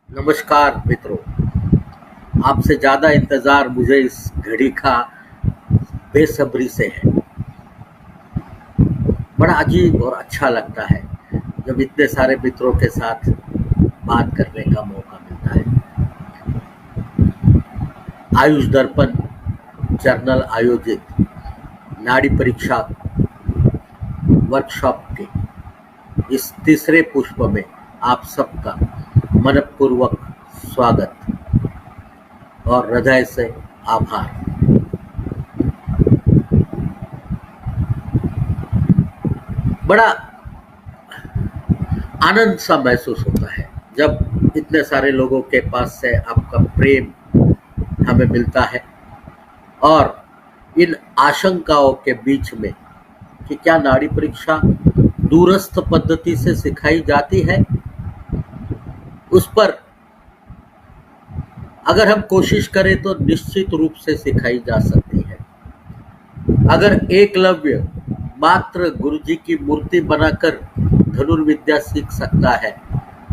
नमस्कार मित्रों। आपसे ज़्यादा इंतज़ार मुझे इस घड़ी का बेसब्री से है। बड़ा अजीब और अच्छा लगता है जब इतने सारे मित्रों के साथ बात करने का मौका मिलता है। आयुष दर्पण जर्नल आयोजित नाड़ी परीक्षा वर्कशॉप के इस तीसरे पुष्प में आप सबका मनपूर्वक स्वागत और हृदय से आभार। बड़ा आनंद सा महसूस होता है जब इतने सारे लोगों के पास से आपका प्रेम हमें मिलता है और इन आशंकाओं के बीच में कि क्या नाड़ी परीक्षा दूरस्थ पद्धति से सिखाई जाती है, उस पर अगर हम कोशिश करें तो निश्चित रूप से सिखाई जा सकती है। अगर एकलव्य मात्र गुरुजी की मूर्ति बनाकर धनुर्विद्या सीख सकता है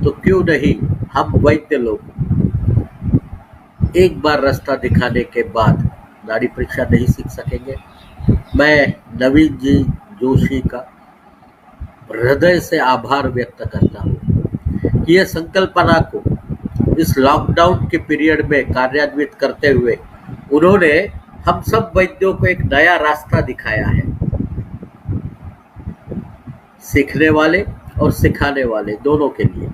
तो क्यों नहीं हम वैद्य लोग एक बार रास्ता दिखाने के बाद नाड़ी परीक्षा नहीं सीख सकेंगे। मैं नवीन जी जोशी का हृदय से आभार व्यक्त करता हूँ कि यह संकल्पना को इस लॉकडाउन के पीरियड में कार्यान्वित करते हुए उन्होंने हम सब वैद्यों को एक नया रास्ता दिखाया है। सीखने वाले और सिखाने वाले दोनों के लिए।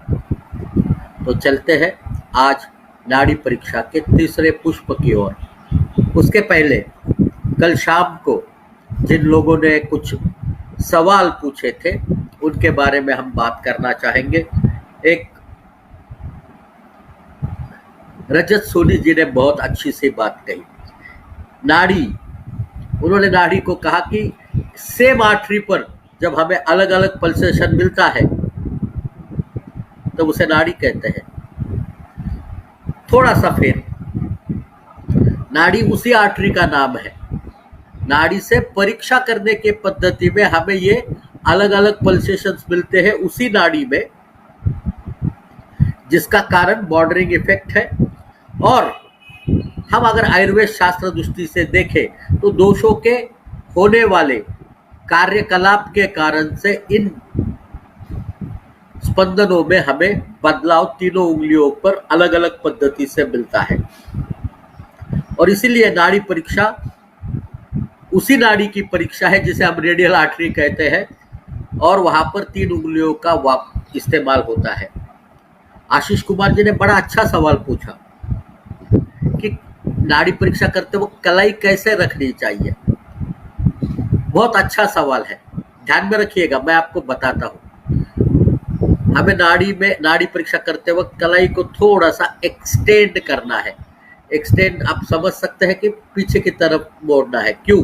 तो चलते हैं आज नाड़ी परीक्षा के तीसरे पुष्प की ओर। उसके पहले कल शाम को जिन लोगों ने कुछ सवाल पूछे थे उनके बारे में हम बात करना चाहेंगे। एक रजत सोनी जी ने बहुत अच्छी सी बात कही। उन्होंने नाड़ी को कहा कि सेम आर्टरी पर जब हमें अलग अलग पल्सेशन मिलता है तो उसे नाड़ी कहते हैं। थोड़ा सा फेर, नाड़ी उसी आर्टरी का नाम है। नाड़ी से परीक्षा करने के पद्धति में हमें ये अलग अलग पल्सेशंस मिलते हैं उसी नाड़ी में, जिसका कारण बॉर्डरिंग इफेक्ट है। और हम अगर आयुर्वेद शास्त्र दृष्टि से देखें तो दोषों के होने वाले कार्यकलाप के कारण से इन स्पंदनों में हमें बदलाव तीनों उंगलियों पर अलग अलग पद्धति से मिलता है। और इसीलिए नाड़ी परीक्षा उसी नाड़ी की परीक्षा है जिसे हम रेडियल आर्टरी कहते हैं और वहां पर तीन उंगलियों का इस्तेमाल होता है। आशीष कुमार जी ने बड़ा अच्छा सवाल पूछा कि नाड़ी परीक्षा करते वक्त कलाई कैसे रखनी चाहिए। बहुत अच्छा सवाल है, ध्यान में रखिएगा, मैं आपको बताता हूँ। हमें नाड़ी परीक्षा करते वक्त कलाई को थोड़ा सा एक्सटेंड करना है। एक्सटेंड आप समझ सकते हैं कि पीछे की तरफ मोड़ना है। क्यों?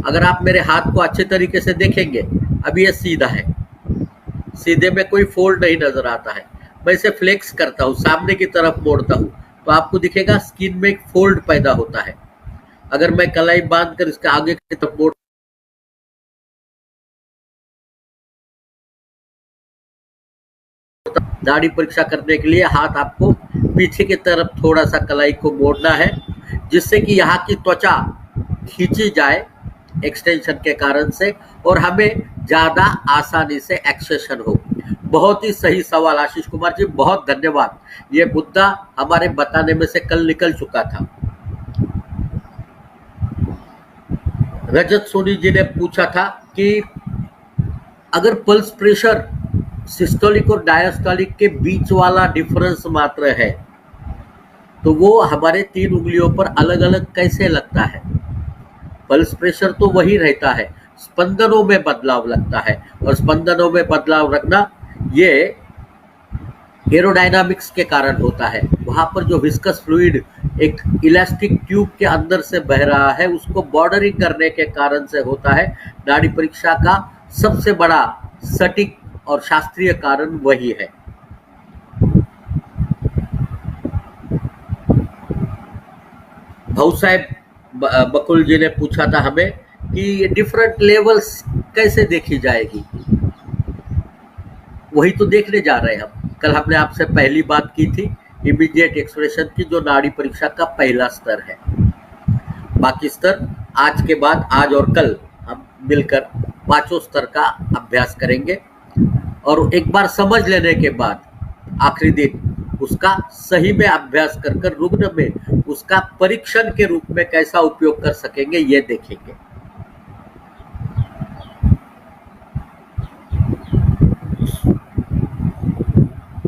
अगर आप मेरे हाथ को अच्छे तरीके से देखेंगे, अभी ये सीधा है, सीधे में कोई फोल्ड नहीं नजर आता है। मैं इसे फ्लेक्स करता हूँ, सामने की तरफ मोड़ता हूँ तो आपको दिखेगा स्किन में एक फोल्ड पैदा होता है। अगर मैं कलाई बांधकर इसका आगे की तरफ मोड़ दाढ़ी परीक्षा करने के लिए हाथ आपको पीछे की तरफ थोड़ा सा कलाई को मोड़ना है, जिससे कि यहाँ की त्वचा खींची जाए एक्सटेंशन के कारण से और हमें ज्यादा आसानी से एक्सेशन हो। बहुत ही सही सवाल आशीष कुमार जी, बहुत धन्यवाद। ये मुद्दा हमारे बताने में से कल निकल चुका था। रजत सोनी जी ने पूछा था कि अगर पल्स प्रेशर सिस्टोलिक और डायस्टोलिक के बीच वाला डिफरेंस मात्र है तो वो हमारे तीन उंगलियों पर अलग अलग कैसे लगता है। पल्स प्रेशर तो वही रहता है, स्पंदनों में बदलाव लगता है और स्पंदनों में बदलाव रखना ये एरोडायनामिक्स के कारण होता है। वहां पर जो विस्कस फ्लूइड एक इलास्टिक ट्यूब के अंदर से बह रहा है उसको बॉर्डरिंग करने के कारण से होता है। नाड़ी परीक्षा का सबसे बड़ा सटीक और शास्त्रीय कारण वही है। भाऊ साहेब बकुल जी ने पूछा था हमें कि डिफरेंट लेवल्स कैसे देखी जाएगी। वही तो देखने जा रहे हैं हम। कल हमने आपसे पहली बात की थी इमीडिएट एक्सप्रेशन की, जो नाड़ी परीक्षा का पहला स्तर है। बाकी स्तर आज के बाद, आज और कल हम मिलकर पांचों स्तर का अभ्यास करेंगे और एक बार समझ लेने के बाद आखिरी दिन उसका सही में अभ्यास कर रुग्ण में उसका परीक्षण के रूप में कैसा उपयोग कर सकेंगे ये देखेंगे।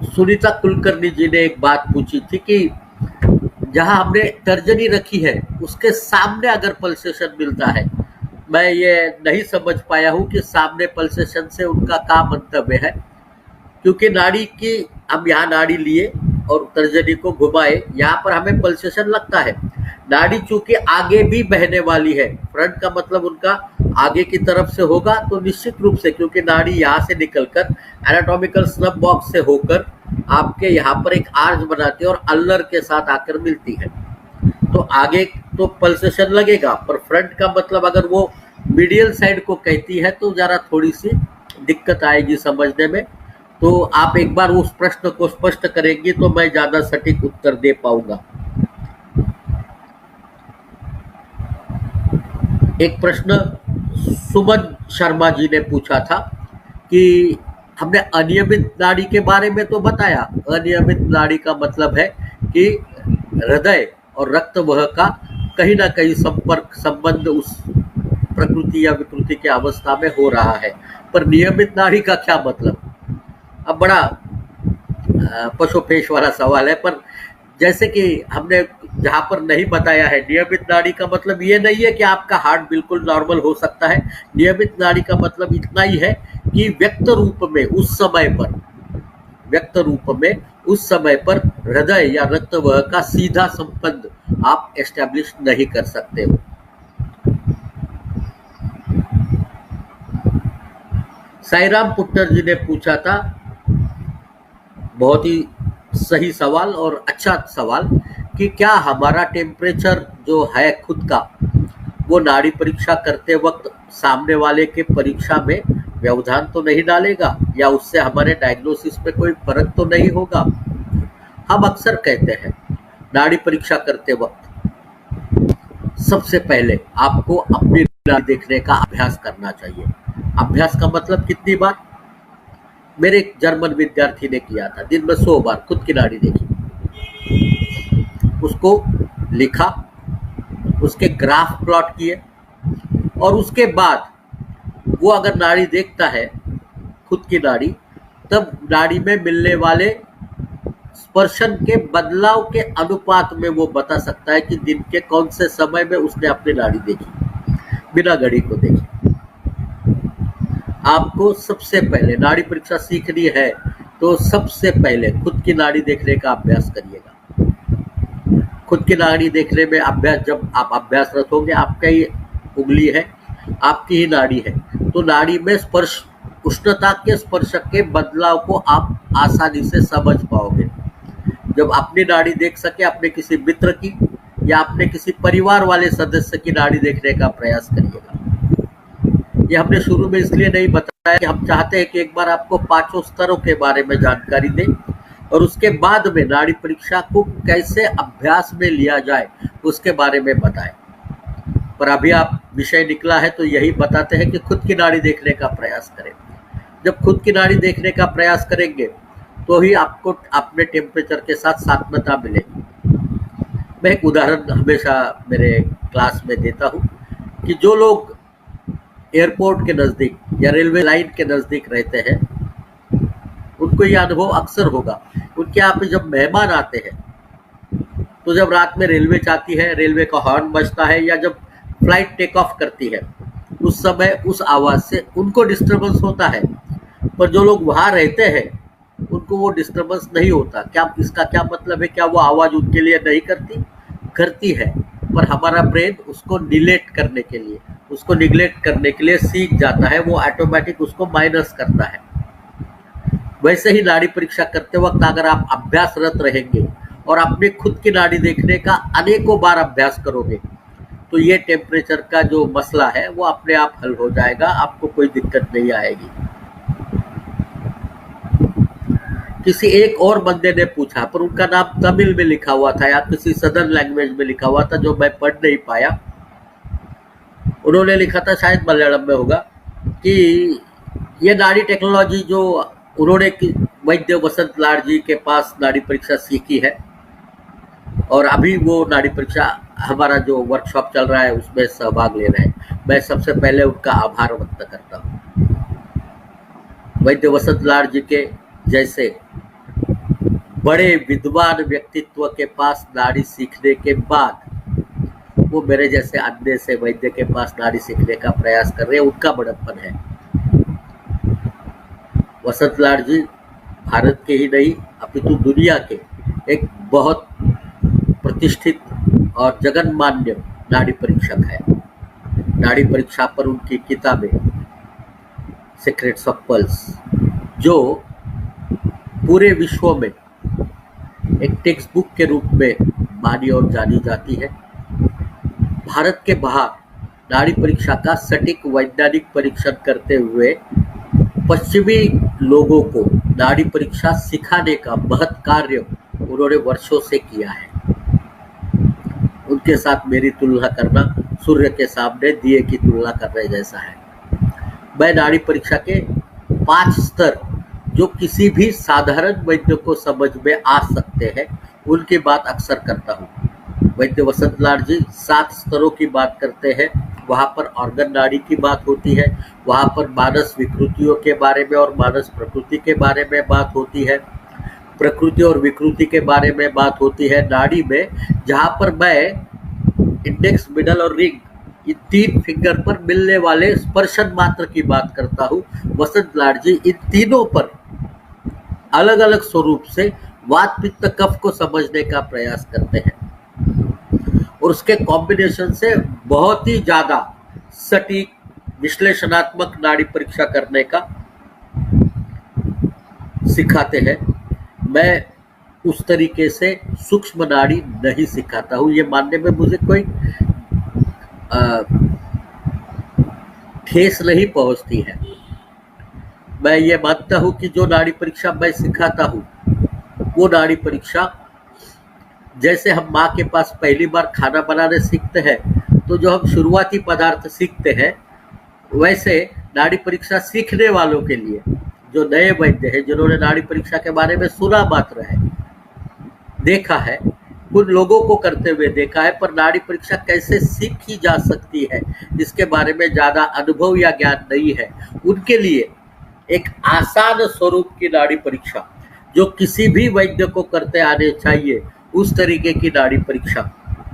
सुनीता कुलकर्णी जी ने एक बात पूछी थी कि जहां हमने तर्जनी रखी है उसके सामने अगर पल्सेशन मिलता है, मैं ये नहीं समझ पाया हूं कि सामने पल्सेशन से उनका क्या मंतव्य है, क्योंकि नाड़ी की, हम यहाँ नाड़ी लिए और तर्जनी को घुमाए, यहाँ पर हमें पल्सेशन लगता है। नाड़ी चूंकि आगे भी बहने वाली है, फ्रंट का मतलब उनका आगे की तरफ से होगा, तो निश्चित रूप से क्योंकि नाड़ी यहाँ से निकलकर एनाटॉमिकल स्नब बॉक्स से होकर आपके यहाँ पर एक आर्च बनाती है और अल्नर के साथ आकर मिलती है, तो आगे तो पल्सेशन लगेगा, पर फ्रंट का मतलब अगर वो मीडियल साइड को कहती है तो जरा थोड़ी सी दिक्कत आएगी समझने में। तो आप एक बार उस प्रश्न को स्पष्ट करेंगी तो मैं ज्यादा सटीक उत्तर दे पाऊंगा। एक प्रश्न सुमन शर्मा जी ने पूछा था कि हमने अनियमित नाड़ी के बारे में तो बताया। अनियमित नाड़ी का मतलब है कि हृदय और रक्तवह का कहीं ना कहीं संपर्क संबंध उस प्रकृति या विकृति की अवस्था में हो रहा है, पर नियमित नाड़ी का क्या मतलब? अब बड़ा पशुपेश वाला सवाल है, पर जैसे कि हमने जहां पर नहीं बताया है, नियमित नाड़ी का मतलब ये नहीं है कि आपका हार्ट बिल्कुल नॉर्मल हो सकता है। नियमित नाड़ी का मतलब इतना ही है कि व्यक्त रूप में उस समय पर हृदय या रक्तवह का सीधा संबंध आप एस्टेब्लिश नहीं कर सकते हो। साईराम पुट्टर जी ने पूछा था, बहुत ही सही सवाल और अच्छा सवाल, कि क्या हमारा टेम्परेचर जो है खुद का, वो नाड़ी परीक्षा करते वक्त सामने वाले के परीक्षा में व्यवधान तो नहीं डालेगा, या उससे हमारे डायग्नोसिस पे कोई फर्क तो नहीं होगा? हम अक्सर कहते हैं नाड़ी परीक्षा करते वक्त सबसे पहले आपको अपनी नाड़ी देखने का अभ्यास करना चाहिए। अभ्यास का मतलब कितनी बार? मेरे एक जर्मन विद्यार्थी ने किया था, दिन में 100 बार खुद की नाड़ी देखी, उसको लिखा, उसके ग्राफ प्लॉट किए, और उसके बाद वो अगर नाड़ी देखता है खुद की नाड़ी, तब नाड़ी में मिलने वाले स्पर्शन के बदलाव के अनुपात में वो बता सकता है कि दिन के कौन से समय में उसने अपनी नाड़ी देखी बिना घड़ी को देखे। आपको सबसे पहले नाड़ी परीक्षा सीखनी है तो सबसे पहले खुद की नाड़ी देखने का अभ्यास करिएगा। खुद की नाड़ी देखने में अभ्यास, जब आप अभ्यासरत होंगे, आपका ही उंगली है, आपकी ही नाड़ी है, तो नाड़ी में स्पर्श, उष्णता के स्पर्शक के बदलाव को आप आसानी से समझ पाओगे। जब अपनी नाड़ी देख सके, अपने किसी मित्र की या अपने किसी परिवार वाले सदस्य की नाड़ी देखने का प्रयास करिएगा। ये हमने शुरू में इसलिए नहीं बताया कि हम चाहते हैं कि एक बार आपको पांचों स्तरों के बारे में जानकारी दें और उसके बाद में नाड़ी परीक्षा को कैसे अभ्यास में लिया जाए उसके बारे में बताएं। पर अभी आप विषय निकला है तो यही बताते हैं कि खुद की नाड़ी देखने का प्रयास करें। जब खुद की नाड़ी देखने का प्रयास करेंगे तो ही आपको अपने टेम्परेचर के साथ सात्मता मिलेगी। मैं एक उदाहरण हमेशा मेरे क्लास में देता हूँ कि जो लोग एयरपोर्ट के नज़दीक या रेलवे लाइन के नज़दीक रहते हैं, उनको यह अनुभव अक्सर होगा। उनके यहाँ पे जब मेहमान आते हैं तो जब रात में रेलवे जाती है, रेलवे का हॉर्न बजता है, या जब फ्लाइट टेक ऑफ करती है, उस समय उस आवाज़ से उनको डिस्टर्बेंस होता है, पर जो लोग वहाँ रहते हैं उनको वो डिस्टर्बेंस नहीं होता। क्या इसका क्या मतलब है? क्या वो आवाज़ उनके लिए नहीं करती है, पर हमारा ब्रेन उसको निग्लेक्ट करने के लिए सीख जाता है, वो ऑटोमेटिक उसको माइनस करता है। वैसे ही नाड़ी परीक्षा करते वक्त अगर आप अभ्यासरत रहेंगे और अपने खुद की नाड़ी देखने का अनेकों बार अभ्यास करोगे तो ये टेम्परेचर का जो मसला है वो अपने आप हल हो जाएगा, आपको कोई दिक्कत नहीं आएगी। किसी एक और बंदे ने पूछा, पर उनका नाम तमिल में लिखा हुआ था या किसी सदर्न लैंग्वेज में लिखा हुआ था जो मैं पढ़ नहीं पाया। उन्होंने लिखा था, शायद मलयालम में होगा, कि ये नाड़ी टेक्नोलॉजी जो उन्होंने वैद्य वसंत लाड जी के पास नाड़ी परीक्षा सीखी है और अभी वो नाड़ी परीक्षा हमारा जो वर्कशॉप चल रहा है उसमें सहभाग ले रहे हैं। मैं सबसे पहले उनका आभार व्यक्त करता हूँ। वैद्य वसंत लाड जी के जैसे बड़े विद्वान व्यक्तित्व के पास नाड़ी सीखने के बाद वो मेरे जैसे अन्य से वैद्य के पास नाड़ी सीखने का प्रयास कर रहे हैं, उनका बड़प्पन है। वसंत लाड जी भारत के ही नहीं अपितु दुनिया के एक बहुत प्रतिष्ठित और जगन्मान्य नाड़ी परीक्षक है। नाड़ी परीक्षा पर उनकी किताबें सीक्रेट्स ऑफ पल्स, जो पूरे विश्व में एक टेक्स्ट बुक के रूप में मानी और जानी जाती है। भारत के बाहर नाड़ी परीक्षा का सटीक वैज्ञानिक परीक्षण करते हुए पश्चिमी लोगों को नाड़ी परीक्षा सिखाने का महत् कार्य उन्होंने वर्षों से किया है। उनके साथ मेरी तुलना करना सूर्य के सामने दिए की तुलना करने जैसा है। मैं नाड़ी परीक्षा के 5 स्तर जो किसी भी साधारण वैद्य को समझ में आ सकते हैं उनकी बात अक्सर करता हूँ। वैद्य वसंत लाड जी 7 स्तरों की बात करते हैं। वहाँ पर ऑर्गन नाड़ी की बात होती है, वहाँ पर मानस विकृतियों के बारे में और मानस प्रकृति के बारे में बात होती है, प्रकृति और विकृति के बारे में बात होती है। नाड़ी में जहाँ पर मैं इंडेक्स, मिडल और रिंग, ये 3 फिंगर पर मिलने वाले स्पर्शन मात्र की बात करता हूँ, वसंत लाड जी इन तीनों पर अलग अलग स्वरूप से वात पित्त कफ को समझने का प्रयास करते हैं और उसके कॉम्बिनेशन से बहुत ही ज्यादा सटीक विश्लेषणात्मक नाड़ी परीक्षा करने का सिखाते हैं। मैं उस तरीके से सूक्ष्म नाड़ी नहीं सिखाता हूँ, ये मानने में मुझे कोई ठेस नहीं पहुंचती है। मैं ये मानता हूँ कि जो नाड़ी परीक्षा मैं सिखाता हूँ वो नाड़ी परीक्षा, जैसे हम माँ के पास पहली बार खाना बनाने सीखते हैं तो जो हम शुरुआती पदार्थ सीखते हैं, वैसे नाड़ी परीक्षा सीखने वालों के लिए जो नए वैद्य हैं, जिन्होंने नाड़ी परीक्षा के बारे में सुना मात्र है, देखा है, उन लोगों को करते हुए देखा है, पर नाड़ी परीक्षा कैसे सीखी जा सकती है इसके बारे में ज़्यादा अनुभव या ज्ञान नहीं है, उनके लिए एक आसान स्वरूप की नाड़ी परीक्षा जो किसी भी वैद्य को करते आने चाहिए, उस तरीके की नाड़ी परीक्षा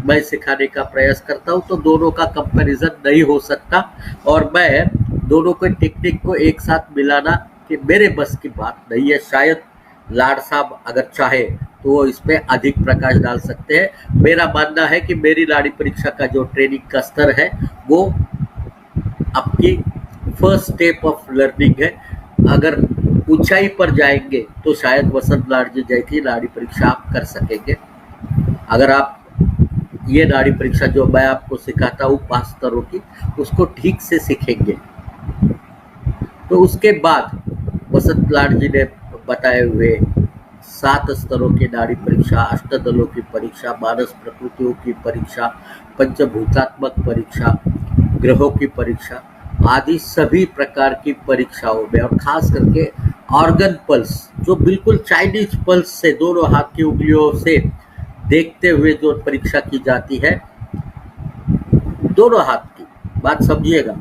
मैं सिखाने का प्रयास करता हूं। तो दोनों का कंपैरिजन नहीं हो सकता और मैं दोनों के टेक्निक को एक साथ मिलाना कि मेरे बस की बात नहीं है। शायद लाड साहब अगर चाहे तो वो इसमें अधिक प्रकाश डाल सकते हैं। मेरा मानना है कि मेरी नाड़ी परीक्षा का जो ट्रेनिंग का स्तर है वो आपकी फर्स्ट स्टेप ऑफ लर्निंग है। अगर ऊंचाई पर जाएंगे तो शायद वसंत लाड जी जैसी नाड़ी परीक्षा आप कर सकेंगे। अगर आप ये नाड़ी परीक्षा जो मैं आपको सिखाता हूँ 5 स्तरों की, उसको ठीक से सीखेंगे तो उसके बाद वसंत लाड जी ने बताए हुए 7 स्तरों की नाड़ी परीक्षा, अष्टदलों की परीक्षा, मानस प्रकृतियों की परीक्षा, पंचभूतात्मक परीक्षा, ग्रहों की परीक्षा आदि सभी प्रकार की परीक्षाओं में, और खास करके ऑर्गन पल्स जो बिल्कुल चाइनीज पल्स से दोनों हाथ की उंगलियों से देखते हुए जो परीक्षा की जाती है, दोनों हाथ की बात समझिएगा।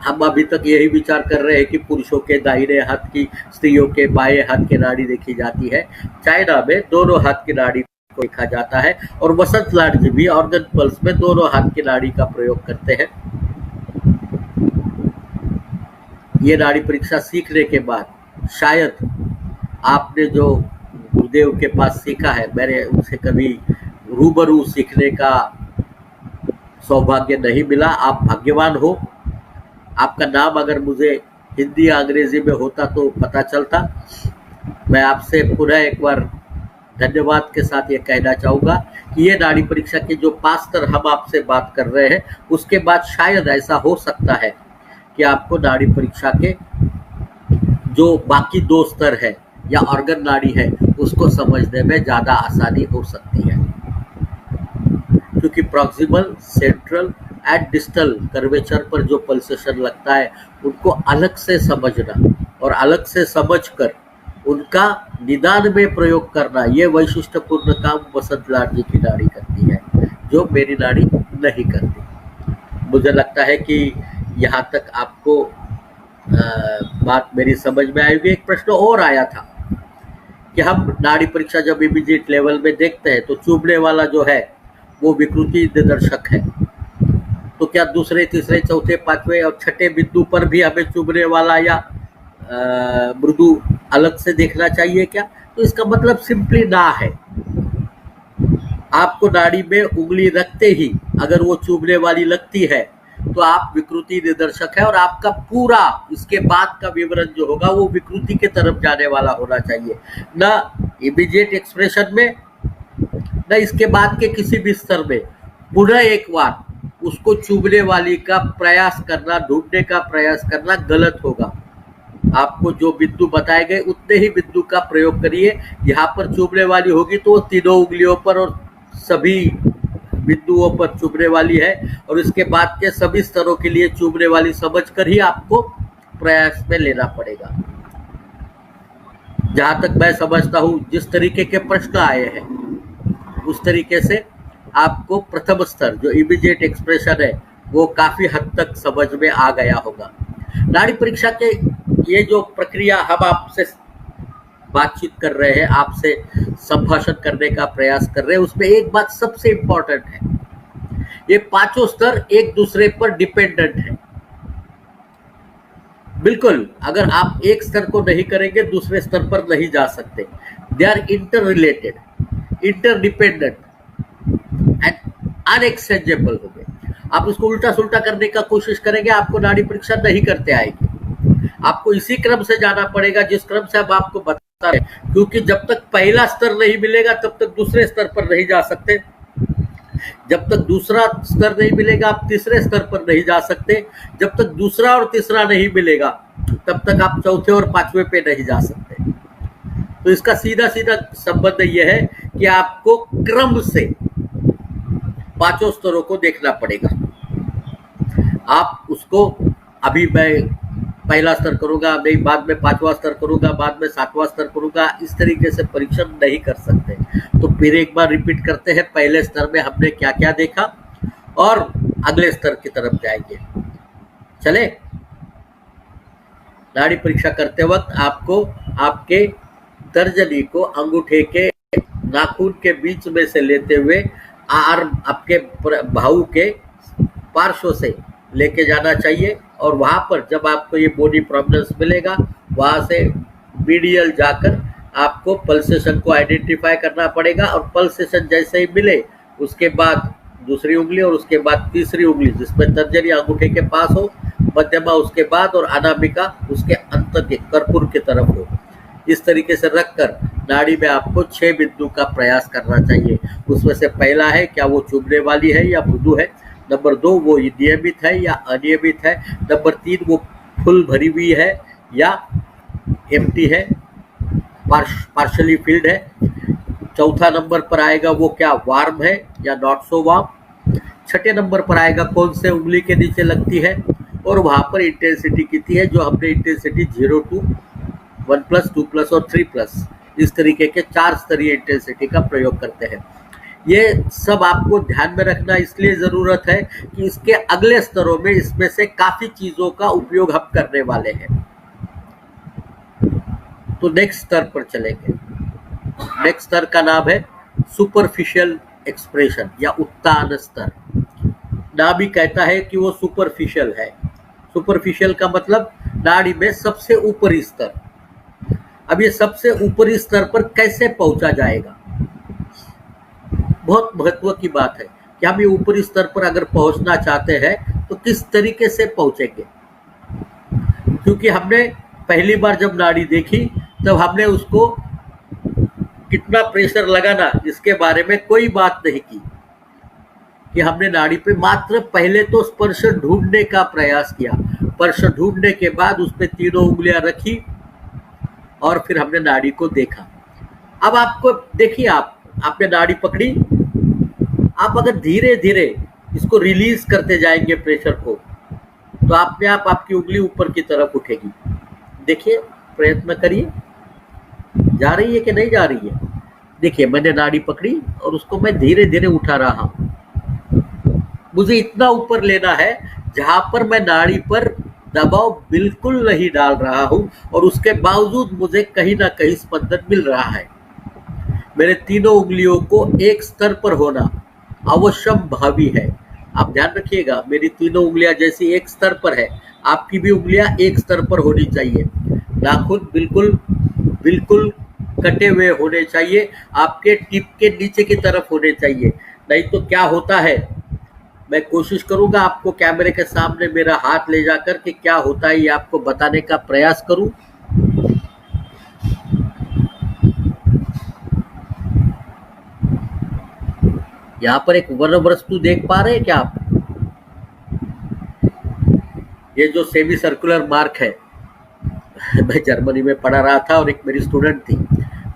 हम अभी तक यही विचार कर रहे हैं कि पुरुषों के दाहिने हाथ की, स्त्रियों के बाएं हाथ की नाड़ी देखी जाती है। चाइना में दोनों हाथ की नाड़ी को देखा जाता है और वसंत लाड जी भी ऑर्गन पल्स में दोनों हाथ की नाड़ी का प्रयोग करते हैं। ये नाड़ी परीक्षा सीखने के बाद शायद आपने जो गुरुदेव के पास सीखा है, मैंने उनसे कभी रूबरू सीखने का सौभाग्य नहीं मिला। आप भाग्यवान हो। आपका नाम अगर मुझे हिंदी या अंग्रेजी में होता तो पता चलता। मैं आपसे पुनः एक बार धन्यवाद के साथ ये कहना चाहूँगा कि ये नाड़ी परीक्षा के जो 5 स्तर हम आपसे बात कर रहे हैं, उसके बाद शायद ऐसा हो सकता है कि आपको नाड़ी परीक्षा के जो बाकी 2 स्तर है, या ऑर्गन नाड़ी है उसको समझने में ज़्यादा आसानी हो सकती है, क्योंकि proximal, central and distal curvature पर जो पल्सेशन लगता है उनको अलग से समझना और अलग से समझकर उनका निदान में प्रयोग करना, ये वैशिष्ट्यपूर्ण काम वसंत लाड जी की नाड़ी करती है, जो मेरी नाड़ी नहीं करती। मुझे लगता है कि यहाँ तक आपको बात मेरी समझ में आएगी। एक प्रश्न और आया था कि हम नाड़ी परीक्षा जब इमीडिएट लेवल में देखते हैं तो चुभने वाला जो है वो विकृति निदर्शक है, तो क्या दूसरे, तीसरे, चौथे, पांचवें और छठे बिंदु पर भी हमें चुभने वाला या मृदु अलग से देखना चाहिए क्या? तो इसका मतलब सिंपली ना है। आपको नाड़ी में उंगली रखते ही अगर वो चुभने वाली लगती है तो आप विकृति निदर्शक है, और आपका पूरा इसके बाद का विवरण जो होगा वो विकृति के तरफ जाने वाला होना चाहिए, न इमीडिएट एक्सप्रेशन में, न इसके बाद के किसी भी स्तर में। पुनः एक बार उसको चुभने वाली का प्रयास करना, ढूंढने का प्रयास करना गलत होगा। आपको जो बिंदु बताए गए उतने ही बिंदु का प्रयोग करिए। यहाँ पर चुभने वाली होगी तो वो तीनों उंगलियों पर और सभी बिंदुओं पर चुभने वाली है, और इसके बाद के सभी स्तरों के लिए चुभने वाली समझकर ही आपको प्रयास में लेना पड़ेगा। जहां तक मैं समझता हूं, जिस तरीके के प्रश्न आए हैं उस तरीके से आपको प्रथम स्तर जो इमीडिएट एक्सप्रेशन है वो काफी हद तक समझ में आ गया होगा। नाड़ी परीक्षा के ये जो प्रक्रिया हम आपसे बातचीत कर रहे हैं, आपसे संभाषण करने का प्रयास कर रहे हैं, उसमें एक बात सबसे इम्पोर्टेंट है, ये पांचों स्तर एक दूसरे पर डिपेंडेंट है। बिल्कुल, अगर आप एक स्तर को नहीं करेंगे दूसरे स्तर पर नहीं जा सकते। They are interrelated, interdependent and unexchangeable हो गए। आप उसको उल्टा सुल्टा करने का कोशिश करेंगे, आपको नाड़ी परीक्षा नहीं करते आएगी। आपको इसी क्रम से जाना पड़ेगा जिस क्रम से हम आपको बता रहे हैं, क्योंकि जब तक पहला स्तर नहीं मिलेगा तब तक दूसरे स्तर पर नहीं जा सकते, जब तक दूसरा स्तर नहीं मिलेगा आप तीसरे स्तर पर नहीं जा सकते, जब तक दूसरा और तीसरा नहीं मिलेगा तब तक आप चौथे और पांचवें पे नहीं जा सकते। तो इसका सीधा सीधा संबंध यह है कि आपको क्रम से पांचों स्तरों को देखना पड़ेगा। आप उसको, अभी मैं पहला स्तर करूंगा, नहीं बाद में पांचवा स्तर करूंगा, बाद में सातवां स्तर करूंगा, इस तरीके से परीक्षण नहीं कर सकते। तो फिर एक बार रिपीट करते हैं, पहले स्तर में हमने क्या क्या देखा और अगले स्तर की तरफ जाएंगे। चले, नाड़ी परीक्षा करते वक्त आपको आपके तर्जनी को अंगूठे के नाखून के बीच में से लेते हुए आर्म आपके बाहु के पार्श्व से लेके जाना चाहिए, और वहां पर जब आपको ये बॉडी प्रोमिनेंस मिलेगा वहां से मीडियल जाकर आपको पल्सेशन को आइडेंटिफाई करना पड़ेगा, और पल्सेशन जैसे ही मिले उसके बाद दूसरी उंगली और उसके बाद तीसरी उंगली जिसमें तर्जनी अंगूठे के पास हो, मध्यमा उसके बाद और अनामिका उसके अंत के कर्पूर की तरफ हो। इस तरीके से रखकर नाड़ी में आपको 6 बिंदु का प्रयास करना चाहिए। उसमें से पहला है क्या वो चुभने वाली है या मृदु है, नंबर 2 वो नियमित है या अनियमित है, नंबर 3 वो फुल भरी हुई है या एम्प्टी है, पार्शली फिल्ड है, चौथा नंबर पर आएगा वो क्या वार्म है या नॉट सो वार्म, छठे नंबर पर आएगा कौन से उंगली के नीचे लगती है, और वहां पर इंटेंसिटी कितनी है, जो हमने इंटेंसिटी 0 to 1+, 2+ और 3+, इस तरीके के 4 स्तरीय इंटेंसिटी का प्रयोग करते हैं। ये सब आपको ध्यान में रखना इसलिए ज़रूरत है कि इसके अगले स्तरों में इसमें से काफ़ी चीज़ों का उपयोग हम करने वाले हैं। तो नेक्स्ट स्तर पर चलेंगे। नेक्स्ट स्तर का नाम है सुपरफिशियल एक्सप्रेशन या उत्तान स्तर। नाम ही कहता है कि वो सुपरफिशियल है। सुपरफिशियल का मतलब नाड़ी में सबसे ऊपरी स्तर। अब ये सबसे ऊपरी स्तर पर कैसे पहुंचा जाएगा, बहुत महत्व की बात है कि हम ये ऊपरी स्तर पर अगर पहुंचना चाहते हैं तो किस तरीके से पहुंचेंगे, क्योंकि हमने पहली बार जब नाड़ी देखी तब हमने उसको कितना प्रेशर लगाना इसके बारे में कोई बात नहीं की, कि हमने नाड़ी पे मात्र पहले तो स्पर्श ढूंढने का प्रयास किया। स्पर्श ढूंढने के बाद उस पर तीनों उंगलियां रखी और फिर हमने नाड़ी को देखा। अब आपको देखिए, आपने नाड़ी पकड़ी, आप अगर धीरे धीरे इसको रिलीज करते जाएंगे प्रेशर को, तो अपने आप आपकी उंगली ऊपर की तरफ उठेगी। देखिए, प्रयत्न करिए, जा रही है कि नहीं जा रही है। देखिए, मैंने नाड़ी पकड़ी और उसको मैं धीरे धीरे उठा रहा हूं। मुझे इतना ऊपर लेना है जहां पर मैं नाड़ी पर दबाव बिल्कुल नहीं डाल रहा हूं और उसके बावजूद मुझे कहीं ना कहीं स्पंदन मिल रहा है। मेरे तीनों उंगलियों को एक स्तर पर होना अवश्यम भावी है। आप ध्यान रखिएगा, मेरी तीनों उंगलियां जैसी एक स्तर पर है, आपकी भी उंगलियां एक स्तर पर होनी चाहिए। नाखून बिल्कुल बिल्कुल कटे हुए होने चाहिए, आपके टिप के नीचे की तरफ होने चाहिए। नहीं तो क्या होता है, मैं कोशिश करूंगा आपको कैमरे के सामने मेरा हाथ ले जाकर के क्या होता है ये आपको बताने का प्रयास करूं। यहाँ पर एक वर्ण वस्तु देख पा रहे हैं क्या आप? ये जो सेमी सर्कुलर मार्क है, मैं जर्मनी में पढ़ा रहा था और एक मेरी स्टूडेंट थी,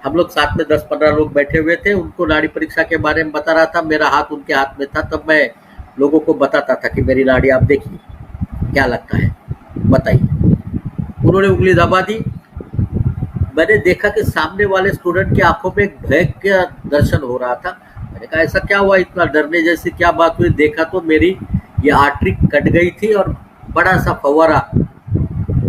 हम लोग साथ में 10-15 लोग बैठे हुए थे, उनको नाड़ी परीक्षा के बारे में बता रहा था, मेरा हाथ उनके हाथ में था, तब मैं लोगों को बताता था कि मेरी नाड़ी आप देखिए, क्या लगता है बताइए। उन्होंने उंगली दबा दी, मैंने देखा कि सामने वाले स्टूडेंट की आंखों में एक भय का दर्शन हो रहा था। मैंने कहा ऐसा क्या हुआ, इतना डरने जैसी क्या बात हुई? देखा तो मेरी ये आर्टरी कट गई थी और बड़ा सा फव्वारा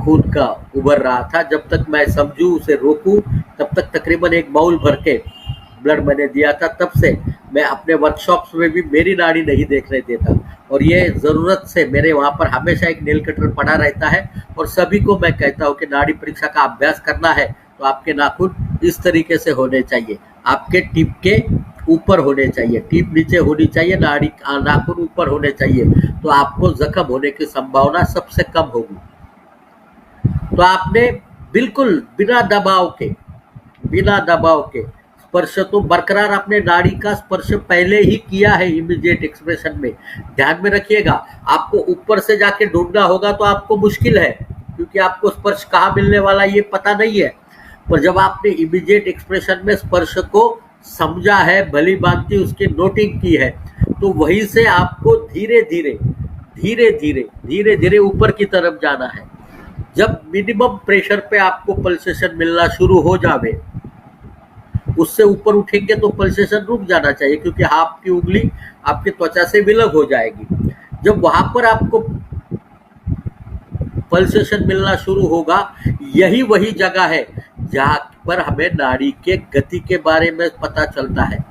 खून का उभर रहा था। जब तक मैं समझूं, उसे रोकूं, तब तक तकरीबन एक बाउल भर के ब्लड मैंने दिया था। तब से मैं अपने वर्कशॉप्स में भी मेरी नाड़ी नहीं देखने देता और ये ज़रूरत से मेरे वहाँ पर हमेशा एक नेल कटर पड़ा रहता है और सभी को मैं कहता हूँ कि नाड़ी परीक्षा का अभ्यास करना है तो आपके नाखून इस तरीके से होने चाहिए, आपके टिप के ऊपर होने चाहिए, टिप नीचे होनी चाहिए, नाड़ी नाखून ऊपर होने चाहिए, तो आपको जख्म होने की संभावना सबसे कम होगी। तो आपने बिल्कुल बिना दबाव के स्पर्श तो बरकरार अपने नाड़ी का स्पर्श पहले ही किया है इमीडिएट एक्सप्रेशन में। ध्यान में रखिएगा, आपको ऊपर से जाके ढूंढना होगा तो आपको मुश्किल है, क्योंकि आपको स्पर्श कहाँ मिलने वाला ये पता नहीं है। पर जब आपने इमीडिएट एक्सप्रेशन में स्पर्श को समझा है, भली भांति उसकी नोटिंग की है, तो वहीं से आपको धीरे धीरे ऊपर की तरफ जाना है। जब मिनिमम प्रेशर पे आपको पल्सेशन मिलना शुरू हो जावे, उससे ऊपर उठेंगे तो पल्सेशन रुक जाना चाहिए, क्योंकि आपकी उंगली आपकी त्वचा से विलग हो जाएगी। जब वहां पर आपको पल्सेशन मिलना शुरू होगा, यही वही जगह है जहां पर हमें नाड़ी के गति के बारे में पता चलता है।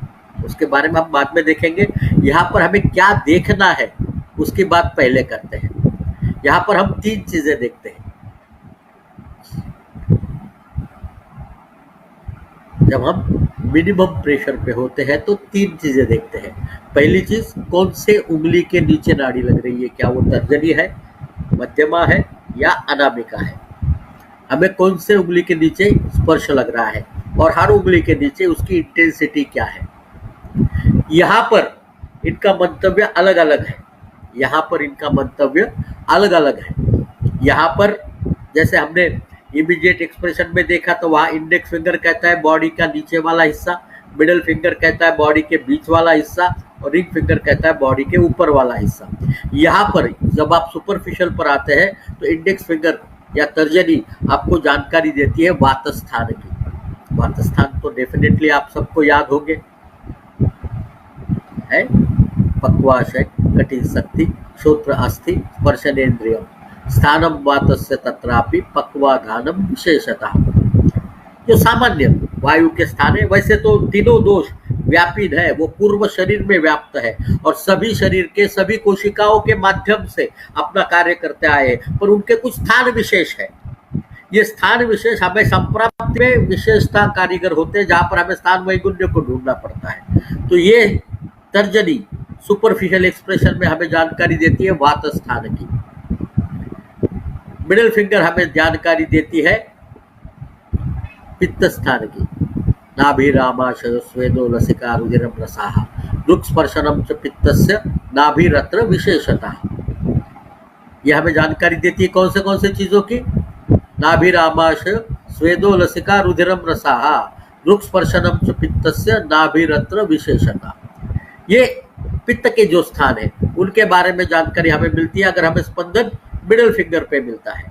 उसके बारे में हम बाद में देखेंगे। यहाँ पर हमें क्या देखना है उसकी बात पहले करते हैं। यहाँ पर हम 3 चीजें देखते हैं। जब हम मिनिमम प्रेशर पे होते हैं तो 3 चीजें देखते हैं। पहली चीज, कौन से उंगली के नीचे नाड़ी लग रही है, क्या वो तर्जनी है, मध्यमा है या अनामिका है। हमें कौन से उंगली के नीचे स्पर्श लग रहा है और हर उंगली के नीचे उसकी इंटेंसिटी क्या है। यहाँ पर इनका मंतव्य अलग अलग है, यहाँ पर इनका मंतव्य अलग अलग है। यहाँ पर जैसे हमने इमीडिएट एक्सप्रेशन में देखा तो वहाँ इंडेक्स फिंगर कहता है बॉडी का नीचे वाला हिस्सा, मिडिल फिंगर कहता है बॉडी के बीच वाला हिस्सा और रिंग फिंगर कहता है बॉडी के ऊपर वाला हिस्सा। यहाँ पर जब आप सुपरफिशियल पर आते हैं तो इंडेक्स फिंगर या तर्जनी आपको जानकारी देती है वातस्थान की। वातस्थान तो डेफिनेटली आप सबको याद होंगे, है पक्वाशय कटिन शक्ति श्रोत्र अस्थि स्पर्शनेन्द्रियम स्थानम वातस्य तत्रापि पक्वाधानम विशेषतः। जो सामान्य वायु के स्थान है, वैसे तो तीनों दोष व्यापीन है, वो पूर्व शरीर में व्याप्त है और सभी शरीर के सभी कोशिकाओं के माध्यम से अपना कार्य करते आए, पर उनके कुछ स्थान विशेष है। ये स्थान विशेष हमें संप्राप्ति में विशेषता कारीगर होते हैं, जहां पर हमें स्थान वैगुण्य को ढूंढना पड़ता है। तो ये तर्जनी सुपरफिशियल एक्सप्रेशन में हमें जानकारी देती है वात स्थान की। मिडिल फिंगर हमें जानकारी देती है पित्त स्थान की। नाभिरामाशय स्वेदो लसिका रुधिरम रसाः दृक् स्पर्शनम च पित्तस्य नाभिरत्र विशेषतः। यह हमें जानकारी देती है कौन से चीजों की, नाभिरामाशय स्वेदो लसिका रुधिरम रसाः दृक्स्पर्शनम च पित्तस्य नाभिरत्र विशेषता। ये पित्त के जो स्थान है उनके बारे में जानकारी हमें मिलती है अगर हमें स्पंदन मिडिल फिंगर पे मिलता है।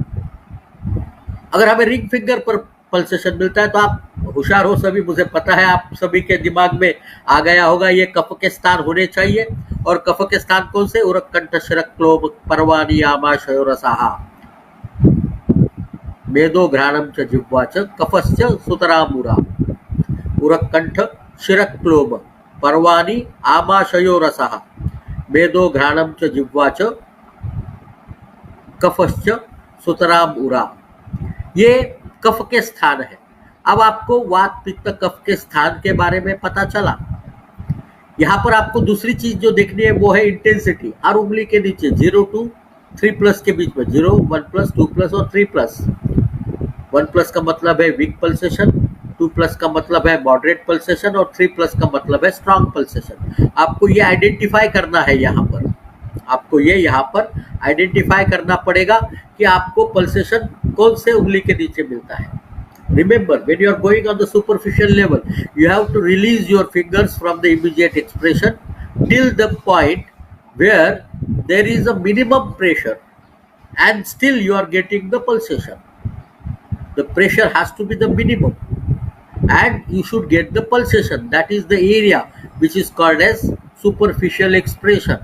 अगर हमें रिंग फिंगर पर पल्सेशन मिलता है तो आप होशियार हो सभी, मुझे पता है आप सभी के दिमाग में आ गया होगा ये कफ के स्थान होने चाहिए। और कफ के स्थान कौन से? उरक कंठ शिरक क्लोभ पर्वाणि आमाशयो रसाः मेदो घ्राणम च जिह्वा च कफश्च सुतरामुरा। उरक कंठ शिरक क्लोभ पर्वाणि आमाशयो रसाः मेदो घ्राणम च जिह्वा च कफश्च सुतरामुरा। ये कफ के स्थान है। अब आपको वात पित्त कफ के स्थान के बारे में पता चला। यहाँ पर आपको दूसरी चीज जो देखनी है वो है इंटेंसिटी। हर उंगली के नीचे 0 to 3+ के बीच में 0, 1+, 2+ और 3+। 1+ का मतलब है वीक पल्सेशन, 2+ का मतलब है मॉडरेट पल्सेशन और 3+ का मतलब है स्ट्रॉन्ग पल्सेशन। आपको ये आइडेंटिफाई करना है यहाँ पर, आपको ये यहाँ पर आइडेंटिफाई करना पड़ेगा कि आपको पल्सेशन कौन से उंगली के नीचे मिलता है। Remember, when you are going on the superficial level, you have to release your fingers from the immediate expression till the point where there is a minimum pressure and still you are getting the pulsation. The pressure has to be the minimum and you should get the pulsation. That is the area which is called as superficial expression.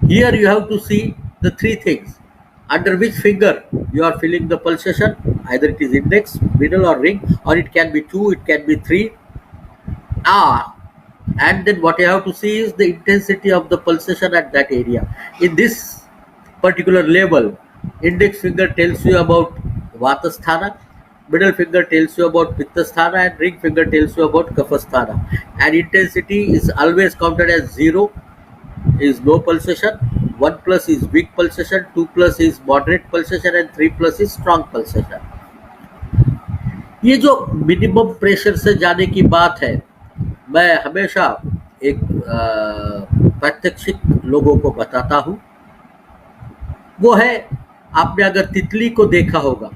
Here you have to see the three things. Under which finger you are feeling the pulsation, either it is index, middle or ring, or it can be 2, it can be 3. And then what you have to see is the intensity of the pulsation at that area. In this particular level, index finger tells you about Vata sthana, middle finger tells you about Pitta sthana, and ring finger tells you about Kapha sthana. And intensity is always counted as 0 is low pulsation, 1+ is weak pulsation, 2+ is moderate pulsation and 3+ is strong pulsation. ये जो minimum pressure से जाने की बात है, मैं हमेशा एक प्रात्यक्षिक लोगों को बताता हूँ। वो है, आपने अगर तितली को देखा होगा,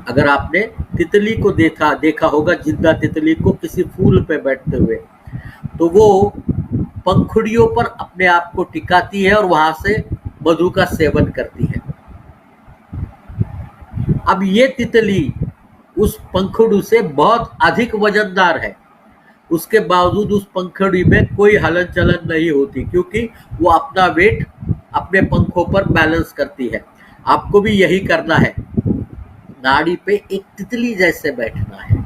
अगर आपने तितली को देखा होगा, जिंदा तितली को किसी फूल पे बैठते हुए, तो वो पंखुड़ियों पर अपने आप को टिकाती है और वहां से मधु का सेवन करती है। अब ये तितली उस पंखुड़ी से बहुत अधिक वजनदार है, उसके बावजूद उस पंखुड़ी में कोई हलन चलन नहीं होती, क्योंकि वो अपना वेट अपने पंखों पर बैलेंस करती है। आपको भी यही करना है, नाड़ी पे एक तितली जैसे बैठना है।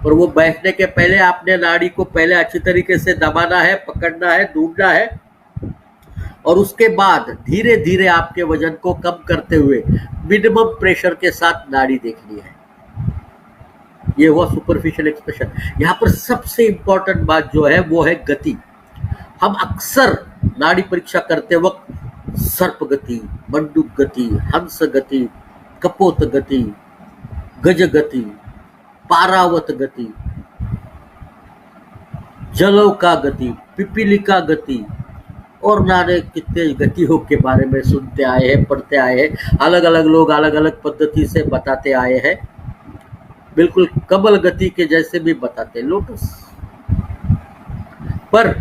और वो बैठने के पहले आपने नाड़ी को पहले अच्छी तरीके से दबाना है, पकड़ना है, ढूंढना है, और उसके बाद धीरे धीरे आपके वजन को कम करते हुए मिनिमम प्रेशर के साथ नाड़ी देखनी है। ये हुआ सुपरफिशियल एक्सप्रेशन। यहाँ पर सबसे इंपॉर्टेंट बात जो है वो है गति। हम अक्सर नाड़ी परीक्षा करते वक्त सर्प गति, मंडूक गति, हंस गति, कपोत गति, गज गति, पारावत गति, जलौका गति, पिपीलिका गति और नारे कितने गतियों के बारे में सुनते आए हैं, पढ़ते आए हैं। अलग अलग लोग अलग अलग पद्धति से बताते आए हैं, बिल्कुल कमल गति के जैसे भी बताते, लोटस। पर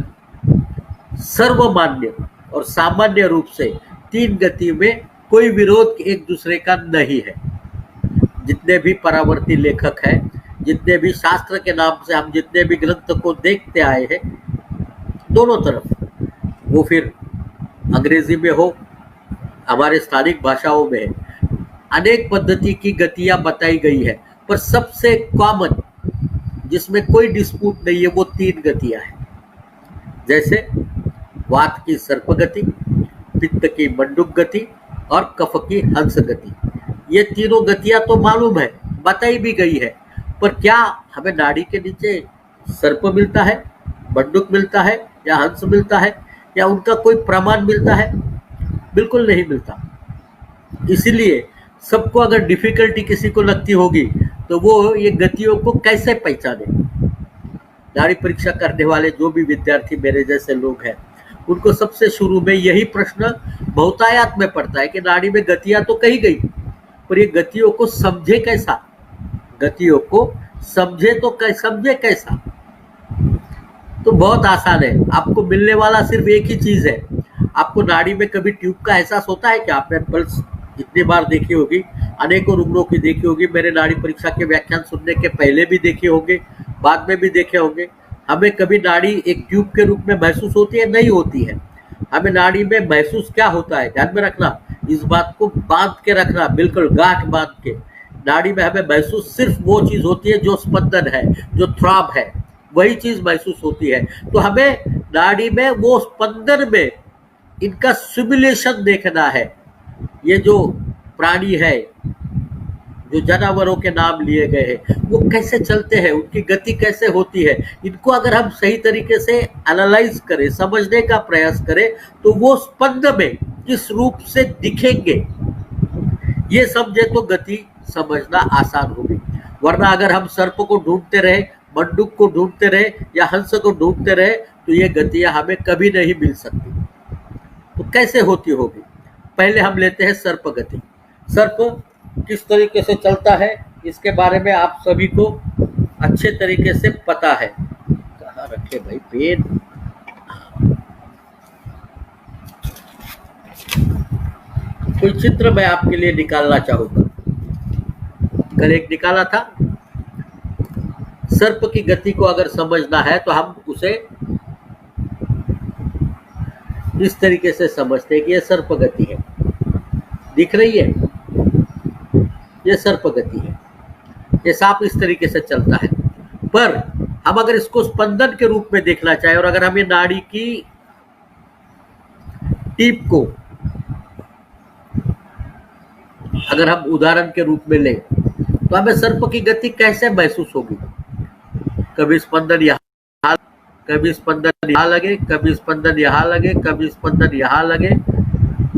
सर्वमान्य और सामान्य रूप से 3 गति में कोई विरोध एक दूसरे का नहीं है। जितने भी परावर्ती लेखक हैं, जितने भी शास्त्र के नाम से हम जितने भी ग्रंथ को देखते आए हैं, दोनों तरफ, वो फिर अंग्रेजी में हो, हमारे स्थानिक भाषाओं में, अनेक पद्धति की गतियां बताई गई है, पर सबसे कॉमन जिसमें कोई डिस्प्यूट नहीं है वो 3 गतियां हैं। जैसे वात की सर्प गति, पित्त की मंडूक गति और कफ की हंस गति। ये तीनों गतियां तो मालूम है, बताई भी गई है, पर क्या हमें नाड़ी के नीचे सर्प मिलता है, मंडूक मिलता है या हंस मिलता है, या उनका कोई प्रमाण मिलता है? बिल्कुल नहीं मिलता। इसलिए सबको अगर डिफिकल्टी किसी को लगती होगी तो वो ये गतियों को कैसे पहचाने। नाड़ी परीक्षा करने वाले जो भी विद्यार्थी मेरे जैसे लोग हैं, उनको सबसे शुरू में यही प्रश्न बहुतायत में पड़ता है कि नाड़ी में गतियां तो कही गई, पर ये गतियों को समझे कैसा, गतियों को समझे तो समझे कैसा। तो बहुत आसान है, आपको मिलने वाला सिर्फ एक ही चीज है। आपको नाड़ी में कभी ट्यूब का एहसास होता है क्या? आपने पल्स इतनी बार देखी होगी, अनेकों रुग्णों की देखी होगी, मेरे नाड़ी परीक्षा के व्याख्यान सुनने के पहले भी देखे होंगे, बाद में भी देखे होंगे। हमें कभी नाड़ी एक ट्यूब के रूप में महसूस होती है? नहीं होती है। हमें नाड़ी में महसूस क्या होता है, ध्यान में रखना, इस बात को बांध के रखना, बिल्कुल गांठ बांध के। नाड़ी में हमें महसूस सिर्फ वो चीज होती है जो स्पंदन है, जो थ्रॉब है, वही चीज महसूस होती है। तो हमें नाड़ी में वो स्पंदन में इनका सिमुलेशन देखना है। ये जो प्राणी है, जो जानवरों के नाम लिए गए हैं, वो कैसे चलते हैं, उनकी गति कैसे होती है, इनको अगर हम सही तरीके से एनालाइज करें, समझने का प्रयास करें, तो वो स्पंद में किस रूप से दिखेंगे, ये समझे तो गति समझना आसान होगी। वरना अगर हम सर्प को ढूंढते रहे, मंडूक को ढूंढते रहे या हंस को ढूंढते रहे, तो ये गतियां हमें कभी नहीं मिल सकती। तो कैसे होती होगी? पहले हम लेते हैं सर्प गति। सर्प किस तरीके से चलता है, इसके बारे में आप सभी को अच्छे तरीके से पता है। कहाँ रखे भाई पेन? कोई चित्र मैं आपके लिए निकालना चाहूंगा। कल एक निकाला था। सर्प की गति को अगर समझना है तो हम उसे इस तरीके से समझते हैं कि यह सर्प गति है। दिख रही है? यह सर्प गति है। ये सांप इस तरीके से चलता है। पर हम अगर इसको स्पंदन के रूप में देखना चाहें, और अगर हम ये नाड़ी की टीप को अगर हम उदाहरण के रूप में लें, तो हमें सर्प की गति कैसे महसूस होगी? कभी स्पंदन यहाँ, कभी स्पंदन यहाँ लगे, कभी स्पंदन यहाँ लगे, कभी स्पंदन यहाँ लगे,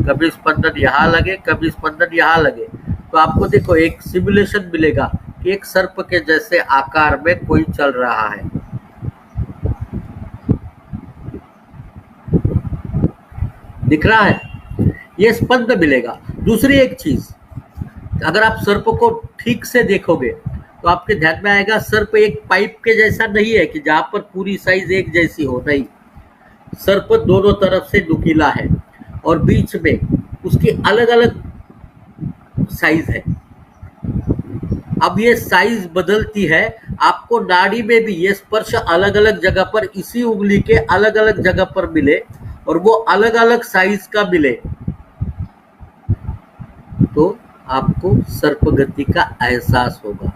कभी स्पंदन यहाँ लगे, कभी स्पंदन यहाँ लगे। तो आपको देखो एक सिमुलेशन मिलेगा कि एक सर्प के जैसे आकार में कोई चल रहा है। दिख रहा है? ये स्पंद मिलेगा। दूसरी एक चीज, अगर आप सर्प को ठीक से देखोगे तो आपके ध्यान में आएगा, सर्प एक पाइप के जैसा नहीं है कि जहां पर पूरी साइज एक जैसी हो। नहीं, सर्प दोनों तरफ से नुकीला है और बीच में उसकी अलग अलग साइज है। अब ये साइज बदलती है। आपको नाड़ी में भी ये स्पर्श अलग अलग जगह पर, इसी उंगली के अलग अलग जगह पर मिले और वो अलग अलग साइज का मिले, तो आपको सर्प गति का एहसास होगा।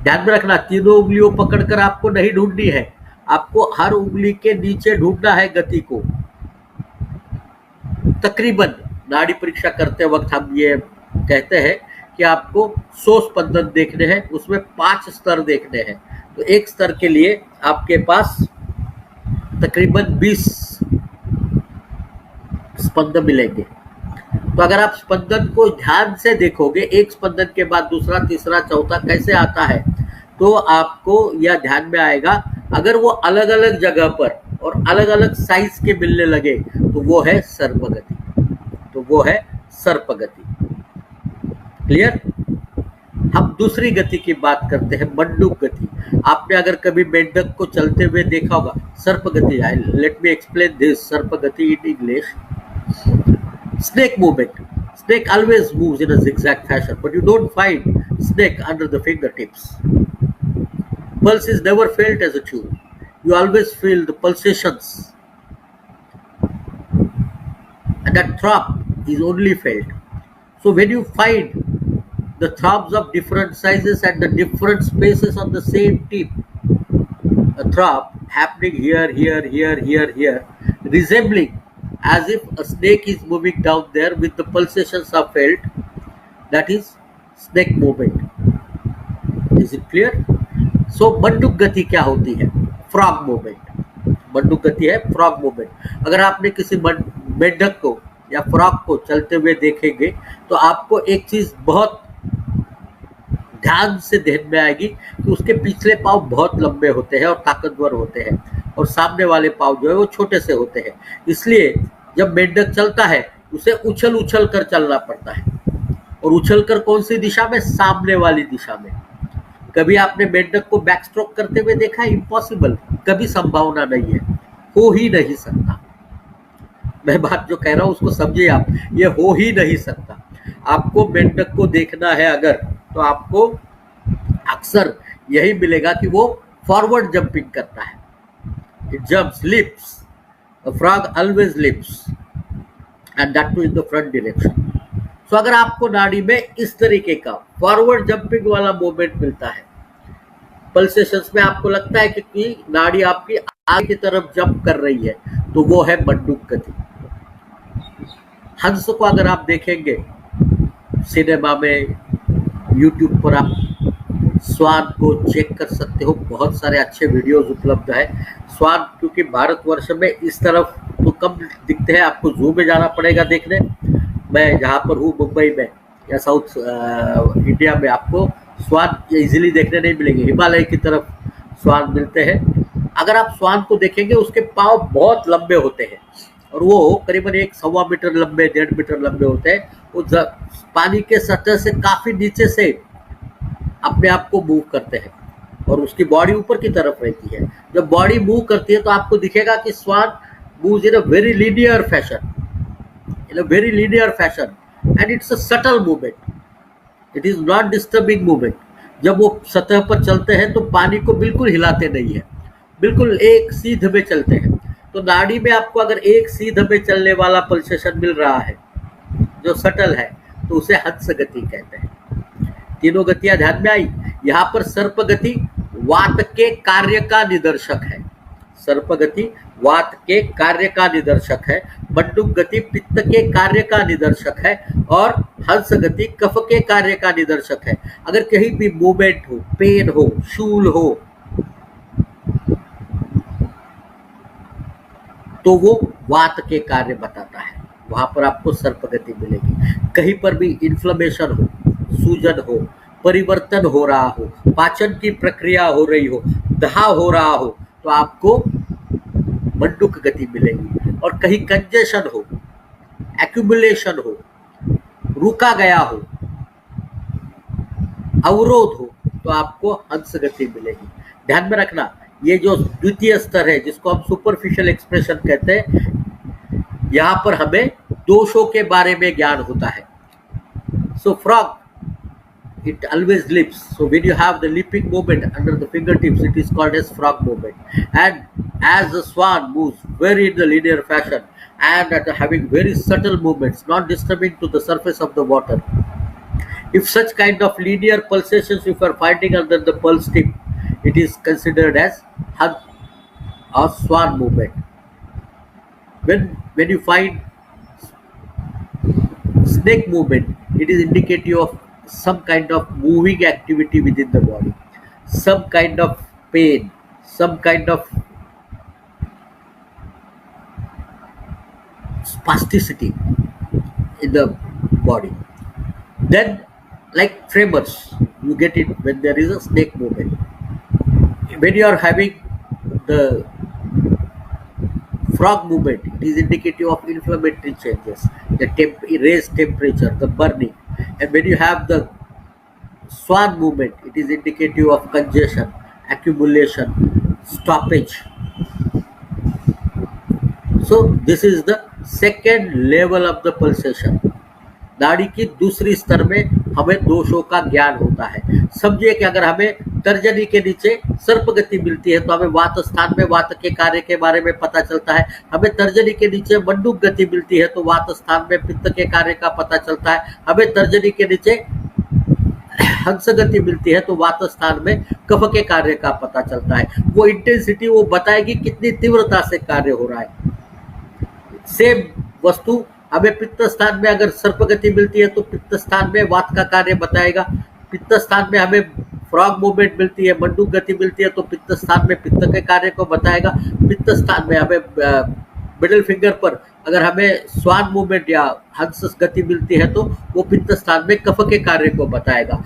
ध्यान में रखना, तीनों उंगलियों पकड़कर आपको नहीं ढूंढनी है, आपको हर उंगली के नीचे ढूंढना है गति को। तकरीबन नाड़ी परीक्षा करते वक्त हम ये कहते हैं कि आपको 100 स्पंदन देखने हैं, उसमें 5 स्तर देखने हैं। तो एक स्तर के लिए आपके पास तकरीबन 20 स्पंदन मिलेंगे। तो अगर आप स्पंदन को ध्यान से देखोगे, एक स्पंदन के बाद दूसरा, तीसरा, चौथा कैसे आता है, तो आपको यह ध्यान में आएगा। अगर वो अलग अलग जगह पर और अलग अलग साइज के मिलने लगे तो वो है सर्प गति, तो वो है सर्प गति। क्लियर? हम दूसरी गति की बात करते हैं, मंडूक गति। आपने अगर कभी मेंढक को चलते हुए देखा होगा, सर्प गति। लेट मी एक्सप्लेन दिस सर्प गति in English. Snake movement. Snake always moves in a zigzag fashion, but you don't find snake under the fingertips. Pulse is never felt as a tune. You always feel the pulsations, and that throb is only felt. So when you find the throbs of different sizes and the different spaces on the same tip, a throb happening here, here, here, here, here, resembling as if a snake is moving down there with the pulsations are felt, that is snake movement. Is it clear? So मंडूक गति क्या होती है? Frog movement. मंडूक गति है frog movement. अगर आपने किसी मेंढक को या फ्रॉग को चलते हुए देखेंगे तो आपको एक चीज बहुत ध्यान से ध्यान में आएगी कि उसके पिछले पाँव बहुत लंबे होते हैं और ताकतवर होते हैं, और सामने वाले पाँव जो है वो छोटे से होते हैं। इसलिए जब मेंढक चलता है उसे उछल उछल कर चलना पड़ता है। और उछलकर कौन सी दिशा में? सामने वाली दिशा में। कभी आपने मेंढक को बैक स्ट्रोक करते हुए देखा है? इम्पॉसिबल, कभी संभावना नहीं है, हो ही नहीं सकता। मैं बात जो कह रहा हूं उसको समझिए आप, ये हो ही नहीं सकता। आपको मेंढक को देखना है अगर, तो आपको अक्सर यही मिलेगा कि वो फॉरवर्ड जंपिंग करता है। It jumps, lips, a frog always leaps and that too in the front direction. So अगर आपको नाड़ी में इस तरीके का फॉरवर्ड जंपिंग वाला मूवमेंट मिलता है, पल्सेशंस में आपको लगता है कि नाड़ी आपकी आगे की तरफ जंप कर रही है, तो वो है मंडूक गति। हंस को अगर आप देखेंगे सिनेमा में, यूट्यूब पर आप स्वान को चेक कर सकते हो, बहुत सारे अच्छे वीडियोस उपलब्ध है। स्वान क्योंकि भारतवर्ष में इस तरफ तो कम दिखते हैं, आपको जू में जाना पड़ेगा देखने। मैं जहाँ पर हूँ मुंबई में या साउथ इंडिया में आपको स्वान इजीली देखने नहीं मिलेंगे, हिमालय की तरफ स्वान मिलते हैं। अगर आप स्वान को देखेंगे उसके पाँव बहुत लंबे होते हैं और वो करीबन 1.25 मीटर लंबे, 1.5 मीटर लंबे होते हैं। वो पानी के सतह से काफी नीचे से अपने आप को मूव करते हैं और उसकी बॉडी ऊपर की तरफ रहती है। जब बॉडी मूव करती है तो आपको दिखेगा कि swan moves in a very linear fashion, and it's a subtle movement, it is not disturbing movement. जब वो सतह पर चलते हैं तो पानी को बिल्कुल हिलाते नहीं है, बिल्कुल एक सीध में चलते हैं। तो नाड़ी में आपको अगर एक सीध में चलने वाला पल्सेशन मिल रहा है जो सटल है, तो उसे हंस गति कहते हैं। तीनों गतियां ध्यान में आई। यहाँ पर सर्प गति वात के कार्य का निदर्शक है, सर्प गति वात के कार्य का निदर्शक है, मंडूक गति पित्त के कार्य का निदर्शक है और हंस गति कफ के कार्य का निदर्शक है। अगर कहीं भी मूवमेंट हो, पेन हो, शूल हो, तो वो वात के कार्य बताता है, वहां पर आपको सर्प गति मिलेगी। कहीं पर भी इन्फ्लेमेशन हो, सूजन हो, परिवर्तन हो रहा हो, पाचन की प्रक्रिया हो रही हो, दहा हो रहा हो, तो आपको मंडूक गति मिलेगी। और कहीं कंजेशन हो, एक्यूमुलेशन हो, रुका गया हो, अवरोध हो, तो आपको हंस गति मिलेगी। ध्यान में रखना, ये जो द्वितीय स्तर है जिसको हम सुपरफिशियल एक्सप्रेशन कहते हैं, यहाँ पर हमें दोषों के बारे में ज्ञान होता है। सो frog, it always leaps. So when you have the leaping movement under the fingertips, it is called as frog movement. And as the swan moves very in the linear fashion and at having very subtle movements, not disturbing to the surface of the water, if such kind of linear pulsations you are finding under the pulse tip, it is considered as hunt or swan movement. When you find snake movement, it is indicative of some kind of moving activity within the body, some kind of pain, some kind of spasticity in the body. Then, like tremors, you get it when there is a snake movement. When you are having the frog movement, it is indicative of inflammatory changes, the raised temperature, the burning. And when you have the swan movement, it is indicative of congestion, accumulation, stoppage. So this is the second level of the pulsation. नाड़ी की दूसरी स्तर में हमें दोषों का ज्ञान होता है। समझिए कि अगर हमें तर्जनी के नीचे सर्प गति मिलती है तो हमें वात स्थान में वात के कार्य के बारे में पता चलता है। हमें तर्जनी के नीचे मंडूक गति मिलती है तो वात स्थान में पित्त के कार्य का पता चलता है। हमें तर्जनी के नीचे हंस गति मिलती है तो वात स्थान में कफ के कार्य का पता चलता है। वो इंटेंसिटी वो बताएगी कितनी तीव्रता से कार्य हो रहा है। सेम वस्तु हमें पित्त स्थान में अगर सर्प गति मिलती है तो पित्त स्थान में वात का कार्य बताएगा। पित्त स्थान में हमें फ्रॉग मूवमेंट मिलती है, मंडूक गति मिलती है तो पित्त स्थान में पित्त के कार्य को बताएगा। पित्त स्थान में हमें मिडिल फिंगर पर अगर हमें स्वान मूवमेंट या हंस गति मिलती है तो वो पित्त स्थान में कफ के कार्य को बताएगा।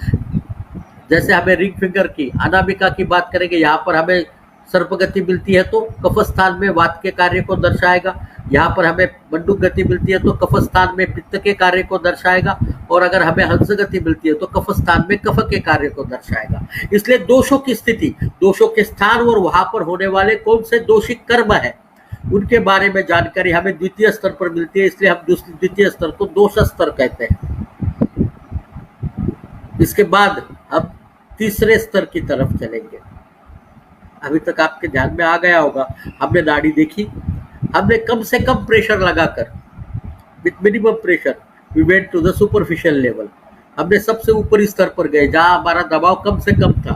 जैसे हमें रिंग फिंगर की, अनामिका की बात करेंगे, यहाँ पर हमें सर्प गति मिलती है तो कफ स्थान में वात के कार्य को दर्शाएगा। यहाँ पर हमें मंडूक गति मिलती है तो कफ स्थान में पित्त के कार्य को दर्शाएगा, और अगर हमें हंस गति मिलती है तो कफ स्थान में कफ के कार्य को दर्शाएगा। इसलिए दोषों की स्थिति, दोषों के स्थान और वहां पर होने वाले कौन से दोषी कर्म है उनके बारे में जानकारी हमें द्वितीय स्तर पर मिलती है, इसलिए हम द्वितीय स्तर को दोष स्तर कहते हैं। इसके बाद हम तीसरे स्तर की तरफ चलेंगे। अभी तक आपके ध्यान में आ गया होगा, हमने नाड़ी देखी, हमने कम से कम प्रेशर लगाकर, with minimum pressure we went to the superficial level, हमने सबसे ऊपरी स्तर पर गए जहां हमारा दबाव कम से कम था।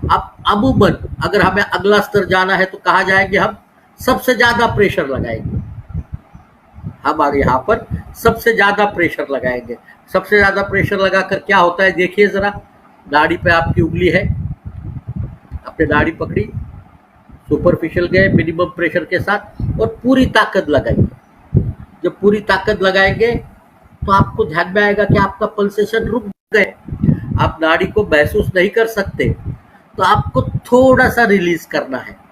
अब अमूमन अगर हमें अगला स्तर जाना है तो कहाँ जाएंगे, हम सबसे ज्यादा प्रेशर लगाएंगे। हम आगे यहाँ पर सबसे ज्यादा प्रेशर लगाएंगे। सबसे ज्यादा प्रेशर लगाकर क्या होता है देखिए जरा, नाड़ी पे आपकी उंगली है, आपने नाड़ी पकड़ी, सुपरफिशियल गए मिनिमम प्रेशर के साथ और पूरी ताकत लगाएंगे। जब पूरी ताकत लगाएंगे तो आपको ध्यान में आएगा कि आपका पल्सेशन रुक गए, आप नाड़ी को महसूस नहीं कर सकते, तो आपको थोड़ा सा रिलीज करना है।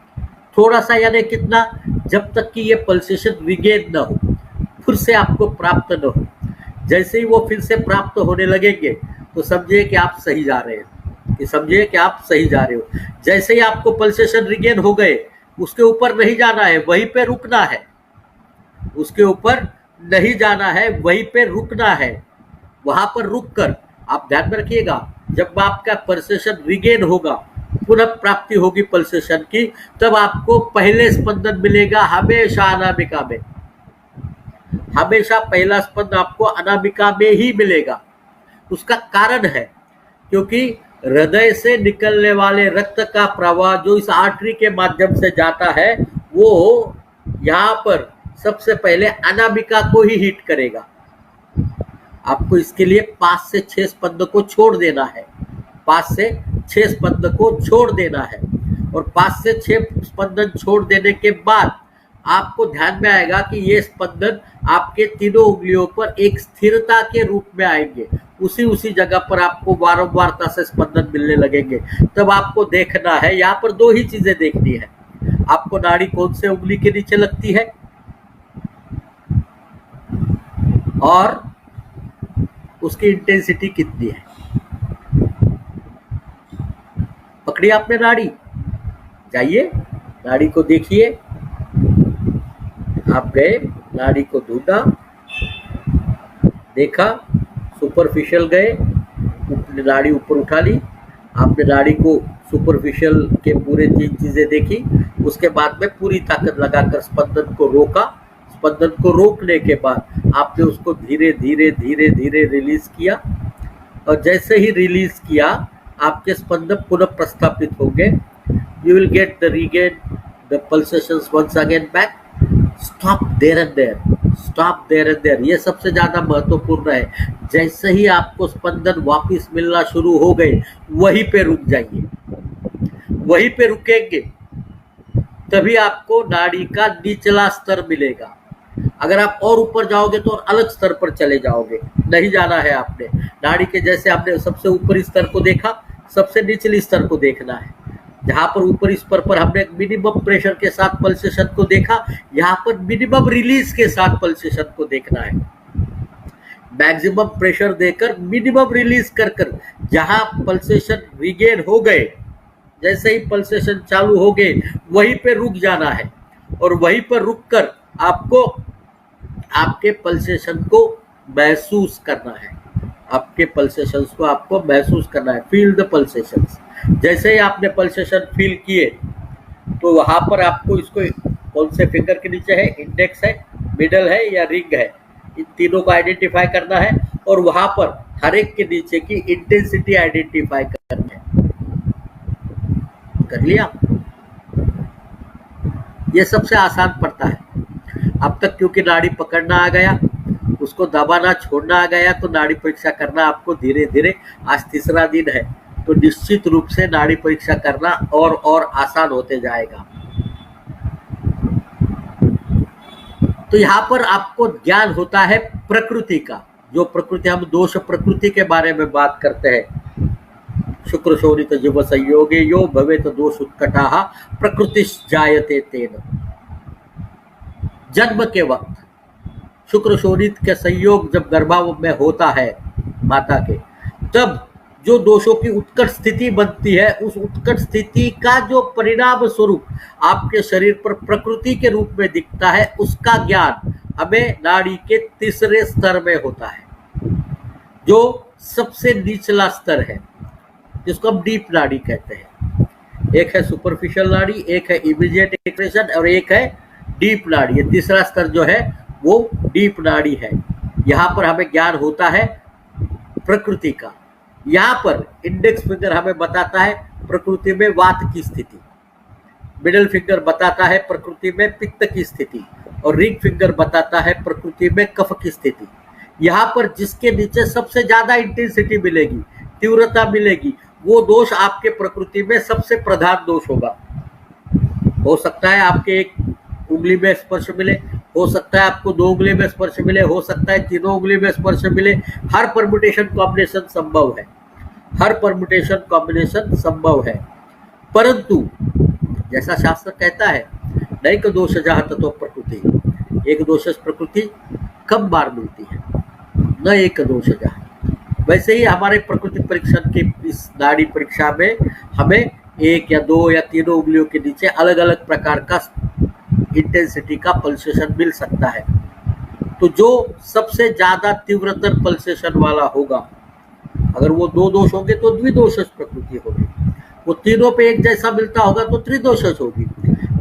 थोड़ा सा यानी कितना, जब तक कि ये पल्सेशन रिगेन न हो, फिर से आपको प्राप्त न हो। जैसे ही वो फिर से प्राप्त होने लगेंगे तो समझिए कि आप सही जा रहे हैं, कि समझिए कि आप सही जा रहे हो। जैसे ही आपको पल्सेशन रिगेन हो गए, उसके ऊपर नहीं जाना है, वहीं पे रुकना है, उसके ऊपर नहीं जाना है, वहीं पे रुकना है। वहां पर रुक कर आप ध्यान में रखिएगा, जब आपका पल्सेशन रिगेन होगा, पुनः प्राप्ति होगी पल्सेशन की, तब आपको पहले स्पंदन मिलेगा हमेशा अनामिका में। हमेशा पहला स्पंदन आपको अनामिका में ही मिलेगा। उसका कारण है क्योंकि हृदय से निकलने वाले रक्त का प्रवाह जो इस आर्टरी के माध्यम से जाता है, वो यहाँ पर सबसे पहले अनामिका को ही हिट करेगा। आपको इसके लिए 5 से 6 स्पंद को छोड़ देना है, 5 से 6 स्पंद को छोड़ देना है। और 5 से 6 स्पंदन छोड़ देने के बाद आपको ध्यान में आएगा कि ये स्पंदन आपके तीनों उंगलियों पर एक स्थिरता के रूप में आएंगे। उसी जगह पर आपको बारंबारता से स्पंदन मिलने लगेंगे। तब आपको देखना है, यहाँ पर 2 ही चीजें देखनी है, आपको नाड़ी कौन से उंगली के नीचे लगती है और उसकी इंटेंसिटी कितनी है। पकड़ी आपने नाड़ी, जाइए नाड़ी को देखिए, आप गए नाड़ी को ढूंढा, देखा, सुपरफिशियल गए, नाड़ी ऊपर उठा ली, आपने नाड़ी को सुपरफिशियल के पूरे 3 चीजें देखी, उसके बाद में पूरी ताकत लगाकर स्पंदन को रोका। स्पंदन को रोकने के बाद आपने उसको धीरे धीरे धीरे धीरे रिलीज किया, और जैसे ही रिलीज किया आपके स्पंदन पुनः प्रस्थापित होंगे। You will get the regain the pulsations once again back. Stop there and there, stop there and there, ये सबसे ज्यादा महत्वपूर्ण है। जैसे ही आपको स्पंदन वापस मिलना शुरू हो गए, वहीं पे रुक जाइए, वहीं पे रुकेंगे तभी आपको नाड़ी का निचला स्तर मिलेगा। अगर आप और ऊपर जाओगे तो और अलग स्तर पर चले जाओगे, नहीं जाना है आपने। नाड़ी के जैसे आपने सबसे ऊपरी स्तर को देखा, सबसे निचली स्तर को देखना है। जहां पर ऊपरी स्तर पर हमने मिनिमम प्रेशर के साथ पल्सेशन को देखा, यहाँ पर मिनिमम रिलीज के साथ पल्सेशन को देखना है। मैक्सिमम प्रेशर देकर मिनिमम रिलीज कर कर जहां पल्सेशन रिगेन हो गए, जैसे ही पल्सेशन चालू हो गए वहीं पे रुक जाना है, और वहीं पर रुककर आपको आपके पल्सेशन को महसूस करना है। आपके पल्सेशंस को आपको महसूस करना है, फील द पल्सेशंस। जैसे ही आपने पल्सेशन फील किए तो वहां पर आपको इसको कौन से फिंगर के नीचे है, इंडेक्स है, मिडल है या रिंग है, इन तीनों को आइडेंटिफाई करना है, और वहां पर हर एक के नीचे की इंटेंसिटी आइडेंटिफाई करना है। कर लिया? ये सबसे आसान पड़ता है। अब तक क्योंकि नाड़ी पकड़ना आ गया, उसको दबाना छोड़ना आ गया, तो नाड़ी परीक्षा करना आपको धीरे धीरे, आज 3रा दिन है तो निश्चित रूप से नाड़ी परीक्षा करना और आसान होते जाएगा। तो यहाँ पर आपको ज्ञान होता है प्रकृति का, जो प्रकृति, हम दोष प्रकृति के बारे में बात करते हैं। शुक्र शोणित जीव संयोगे यो भवेत दोष उत्कटाः प्रकृतिश्जायते तेन। जन्म के वक्त शुक्र शोणित के संयोग जब गर्भावस्था में होता है माता के, तब जो दोषों की उत्कट स्थिति बनती है, उस उत्कट स्थिति का जो परिणाम स्वरूप आपके शरीर पर प्रकृति के रूप में दिखता है, उसका ज्ञान हमें नाड़ी के तीसरे स्तर में होता है, जो सबसे निचला स्तर है, जिसको हम डीप नाड़ी कहते हैं। एक है सुपरफिशियल नाड़ी, एक है इमीडिएट एक्सप्रेशन और एक है डीप नाड़ी। ये तीसरा स्तर जो है वो डीप नाड़ी है। यहाँ पर हमें ज्ञान होता है प्रकृति का। यहाँ पर इंडेक्स फिंगर हमें बताता है प्रकृति में वात की स्थिति, मिडिल फिंगर बताता है प्रकृति में पित्त की स्थिति, और रिंग फिंगर बताता है प्रकृति में कफ की स्थिति। यहाँ पर जिसके नीचे सबसे ज्यादा इंटेंसिटी मिलेगी, तीव्रता मिलेगी, वो दोष आपके प्रकृति में सबसे प्रधान दोष होगा। हो सकता है आपके एक उंगली में स्पर्श मिले, हो सकता है आपको 2 उंगली में स्पर्श मिले, हो सकता है 3 उंगली में स्पर्श मिले। हर परम्यूटेशन कॉम्बिनेशन संभव है, हर परम्यूटेशन कॉम्बिनेशन संभव है। परंतु जैसा शास्त्र कहता है, नैक दोष जहाँ तत्व प्रकृति, एक दोष प्रकृति कम बार मिलती है, न एक दोष जहाँ। वैसे ही हमारे प्रकृति परीक्षण की इस नाड़ी परीक्षा में हमें 1 या 2 या 3 उंगलियों के नीचे अलग अलग प्रकार का इंटेंसिटी का पल्सेशन मिल सकता है। तो जो सबसे ज्यादा तीव्रतर पल्सेशन वाला होगा, अगर वो 2 दोष होंगे तो द्विदोषज प्रकृति होगी, वो तीनों पे एक जैसा मिलता होगा तो त्रिदोषज होगी,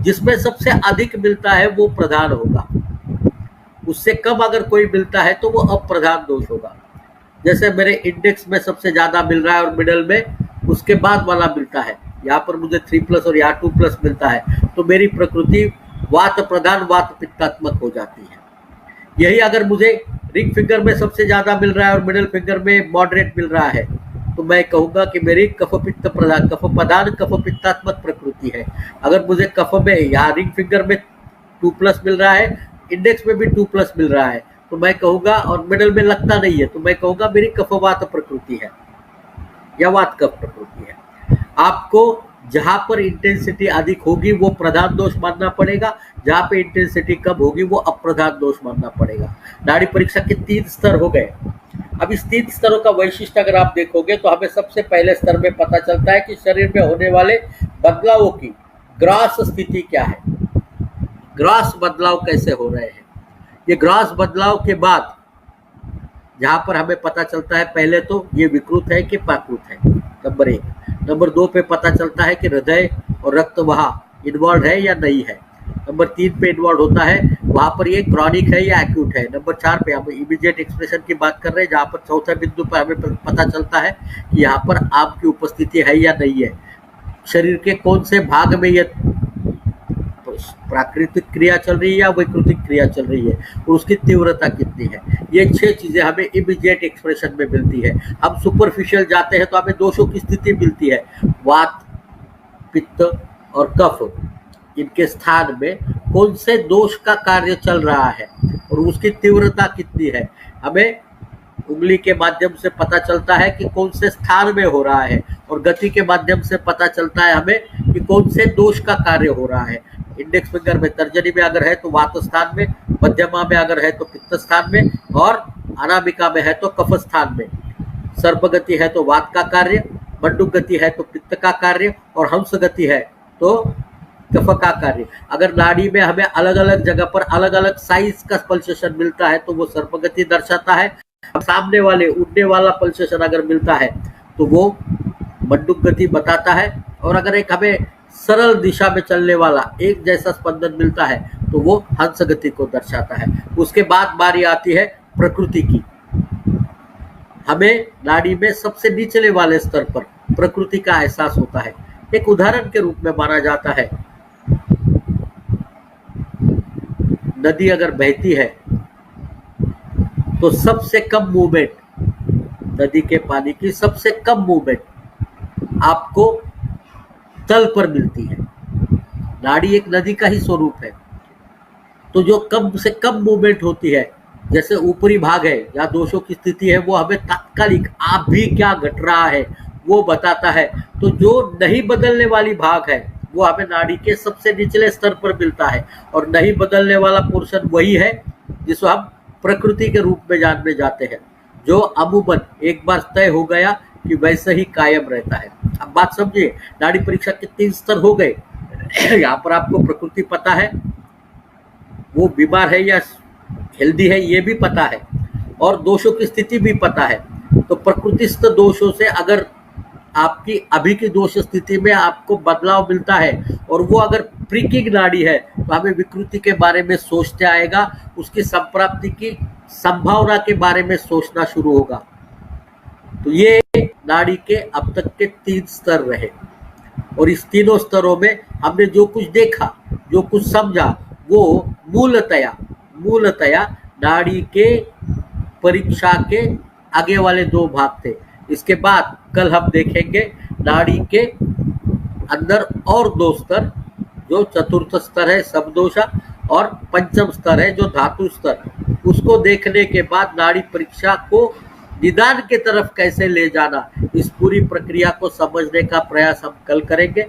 जिसमें सबसे अधिक मिलता है वो प्रधान होगा, उससे कम अगर कोई मिलता है तो वो अप्रधान दोष होगा। जैसे मेरे इंडेक्स में सबसे ज्यादा मिल रहा है और मिडल में उसके बाद वाला मिलता है, यहाँ पर मुझे 3+ और यहाँ 2+ मिलता है, तो मेरी प्रकृति वात प्रधान वात पित्तात्मक हो जाती है। यही अगर मुझे रिंग फिंगर में सबसे ज्यादा मिल रहा है और मिडिल फिंगर में मॉडरेट मिल रहा है, तो मैं कहूंगा कि मेरी कफ पित्त प्रधान कफ प्रधान कफ पित्तात्मक प्रकृति है। अगर मुझे कफ में यहाँ रिंग फिंगर में 2+ मिल रहा है, इंडेक्स में भी 2+ मिल रहा है, तो मैं कहूंगा, और मिडल में लगता नहीं है, तो मैं कहूंगा मेरी कफवात प्रकृति है या वात कफ प्रकृति है। आपको जहां पर इंटेंसिटी अधिक होगी वो प्रधान दोष मानना पड़ेगा, जहां पे इंटेंसिटी कम होगी वो अप्रधान दोष मानना पड़ेगा। नाड़ी परीक्षा के 3 स्तर हो गए। अब इस 3 स्तरों का वैशिष्ट्य अगर आप देखोगे तो हमें सबसे पहले स्तर में पता चलता है कि शरीर में होने वाले बदलावों की ग्रास स्थिति क्या है, ग्रास बदलाव कैसे हो रहे हैं। ये ग्रास बदलाव के बाद जहां पर हमें पता चलता है, पहले तो ये विकृत है कि प्राकृत है, नंबर 1। नंबर 2 पे पता चलता है कि हृदय और रक्त वहां इन्वॉल्व है या नहीं है। नंबर 3 पे इन्वॉल्व होता है, वहां पर ये क्रॉनिक है या एक्यूट है। नंबर 4 पे हम इमीडिएट एक्सप्रेशन की बात कर रहे हैं, जहां पर चौथे बिंदु पर हमें पता चलता है कि यहाँ पर आपकी उपस्थिति है या नहीं है, शरीर के कौन से भाग में ये प्राकृतिक क्रिया चल रही है या वैकृतिक क्रिया चल रही है, और उसकी तीव्रता कितनी है। ये 6 चीजें हमें इमीडिएट एक्सप्रेशन में मिलती है। हम सुपरफिशियल जाते हैं तो हमें दोषों की स्थिति मिलती है, वात पित्त और कफ, इनके स्थान में कौन से दोष का कार्य चल रहा है और उसकी तीव्रता कितनी है। हमें उंगली के माध्यम से पता चलता है कि कौन से स्थान में हो रहा है, और गति के माध्यम से पता चलता है हमें कि कौन से दोष का कार्य हो रहा है। इंडेक्स फिंगर में तर्जनी में अगर है तो वात स्थान में, मध्यमा में अगर है तो पित्त स्थान में, और अनामिका में है तो कफ स्थान में। सर्प गति है तो वात का कार्य, मंडूक गति है तो पित्त का कार्य, और हंस गति है तो कफ का कार्य। अगर नाड़ी में हमें अलग अलग जगह पर अलग अलग साइज का पल्सेशन मिलता है तो वो सर्प गति दर्शाता है। सामने वाले उड़ने वाला पल्सेशन अगर मिलता है तो वो मंडूक गति बताता है, और अगर एक हमें सरल दिशा में चलने वाला एक जैसा स्पंदन मिलता है तो वो हंस गति को दर्शाता है। उसके बाद बारी आती है प्रकृति की। हमें नाड़ी में सबसे निचले वाले स्तर पर प्रकृति का एहसास होता है। एक उदाहरण के रूप में माना जाता है, नदी अगर बहती है तो सबसे कम मूवमेंट, नदी के पानी की सबसे कम मूवमेंट आपको तल पर मिलती है। नाड़ी एक नदी का ही स्वरूप है, तो जो कम से कम मूवमेंट होती है, जैसे ऊपरी भाग है या दोषों की स्थिति है, वो हमें तात्कालिक आप भी क्या घट रहा है वो बताता है। तो जो नहीं बदलने वाली भाग है वो हमें नाड़ी के सबसे निचले स्तर पर मिलता है, और नहीं बदलने वाला पोर्शन वही है जिसको हम प्रकृति के रूप में जानने जाते हैं, जो अमूमन एक बार तय हो गया कि वैसे ही कायम रहता है। अब बात समझिए, नाड़ी परीक्षा के 3 स्तर हो गए। यहाँ पर आपको प्रकृति पता है, वो बीमार है या हेल्दी है ये भी पता है, और दोषों की स्थिति भी पता है। तो प्रकृतिस्थ दोषों से अगर आपकी अभी की दोष स्थिति में आपको बदलाव मिलता है और वो अगर प्रीकिंग नाड़ी है, तो हमें विकृति के बारे में सोचते आएगा, उसकी संप्राप्ति की संभावना के बारे में सोचना शुरू होगा। तो ये नाड़ी के अब तक के 3 स्तर रहे, और इस तीनों स्तरों में हमने जो कुछ देखा, जो कुछ समझा, वो मूलतया नाड़ी के परीक्षा के आगे वाले 2 भाग थे। इसके बाद कल हम देखेंगे नाड़ी के अंदर और 2 स्तर, जो चतुर्थ स्तर है समदोषा, और पंचम स्तर है जो धातु स्तर। उसको देखने के बाद नाड़ी परीक्षा को निदान के तरफ कैसे ले जाना, इस पूरी प्रक्रिया को समझने का प्रयास हम कल करेंगे।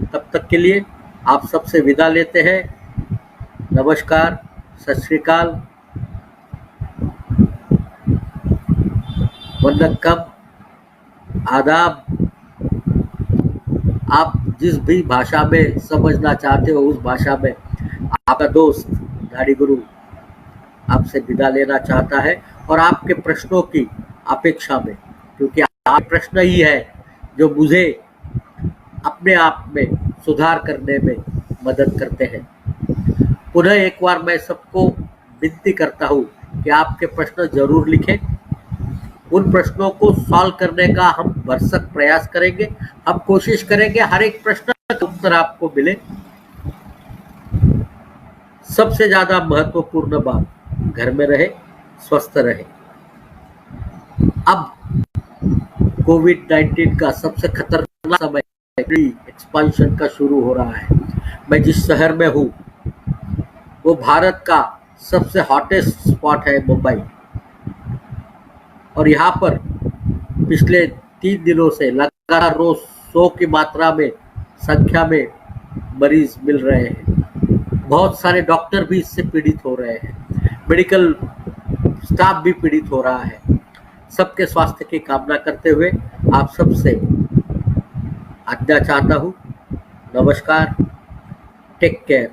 तब तक के लिए आप सबसे विदा लेते हैं। नमस्कार, सत श्री अकाल, वंदनकम, आदाब। आप जिस भी भाषा में समझना चाहते हो उस भाषा में आपका दोस्त नाड़ी गुरु आपसे विदा लेना चाहता है, और आपके प्रश्नों की अपेक्षा में, क्योंकि आप प्रश्न ही है जो मुझे अपने आप में सुधार करने में मदद करते हैं। पुनः एक बार मैं सबको विनती करता हूँ कि आपके प्रश्न जरूर लिखें। उन प्रश्नों को सॉल्व करने का हम भरसक प्रयास करेंगे। हम कोशिश करेंगे हर एक प्रश्न का उत्तर आपको मिले। सबसे ज्यादा महत्वपूर्ण बात, घर में रहे, स्वस्थ रहे। अब कोविड-19 का सबसे खतरनाक समय एक्सपांशन का शुरू हो रहा है। मैं जिस शहर में हूँ वो भारत का सबसे हॉटेस्ट स्पॉट है मुंबई, और यहाँ पर पिछले 3 दिनों से लगातार रोज 100 की मात्रा में संख्या में मरीज मिल रहे हैं। बहुत सारे डॉक्टर भी इससे पीड़ित हो रहे हैं, मेडिकल स्टाफ भी पीड़ित हो रहा है। सबके स्वास्थ्य की कामना करते हुए आप सबसे आज्ञा चाहता हूँ। नमस्कार, टेक केयर।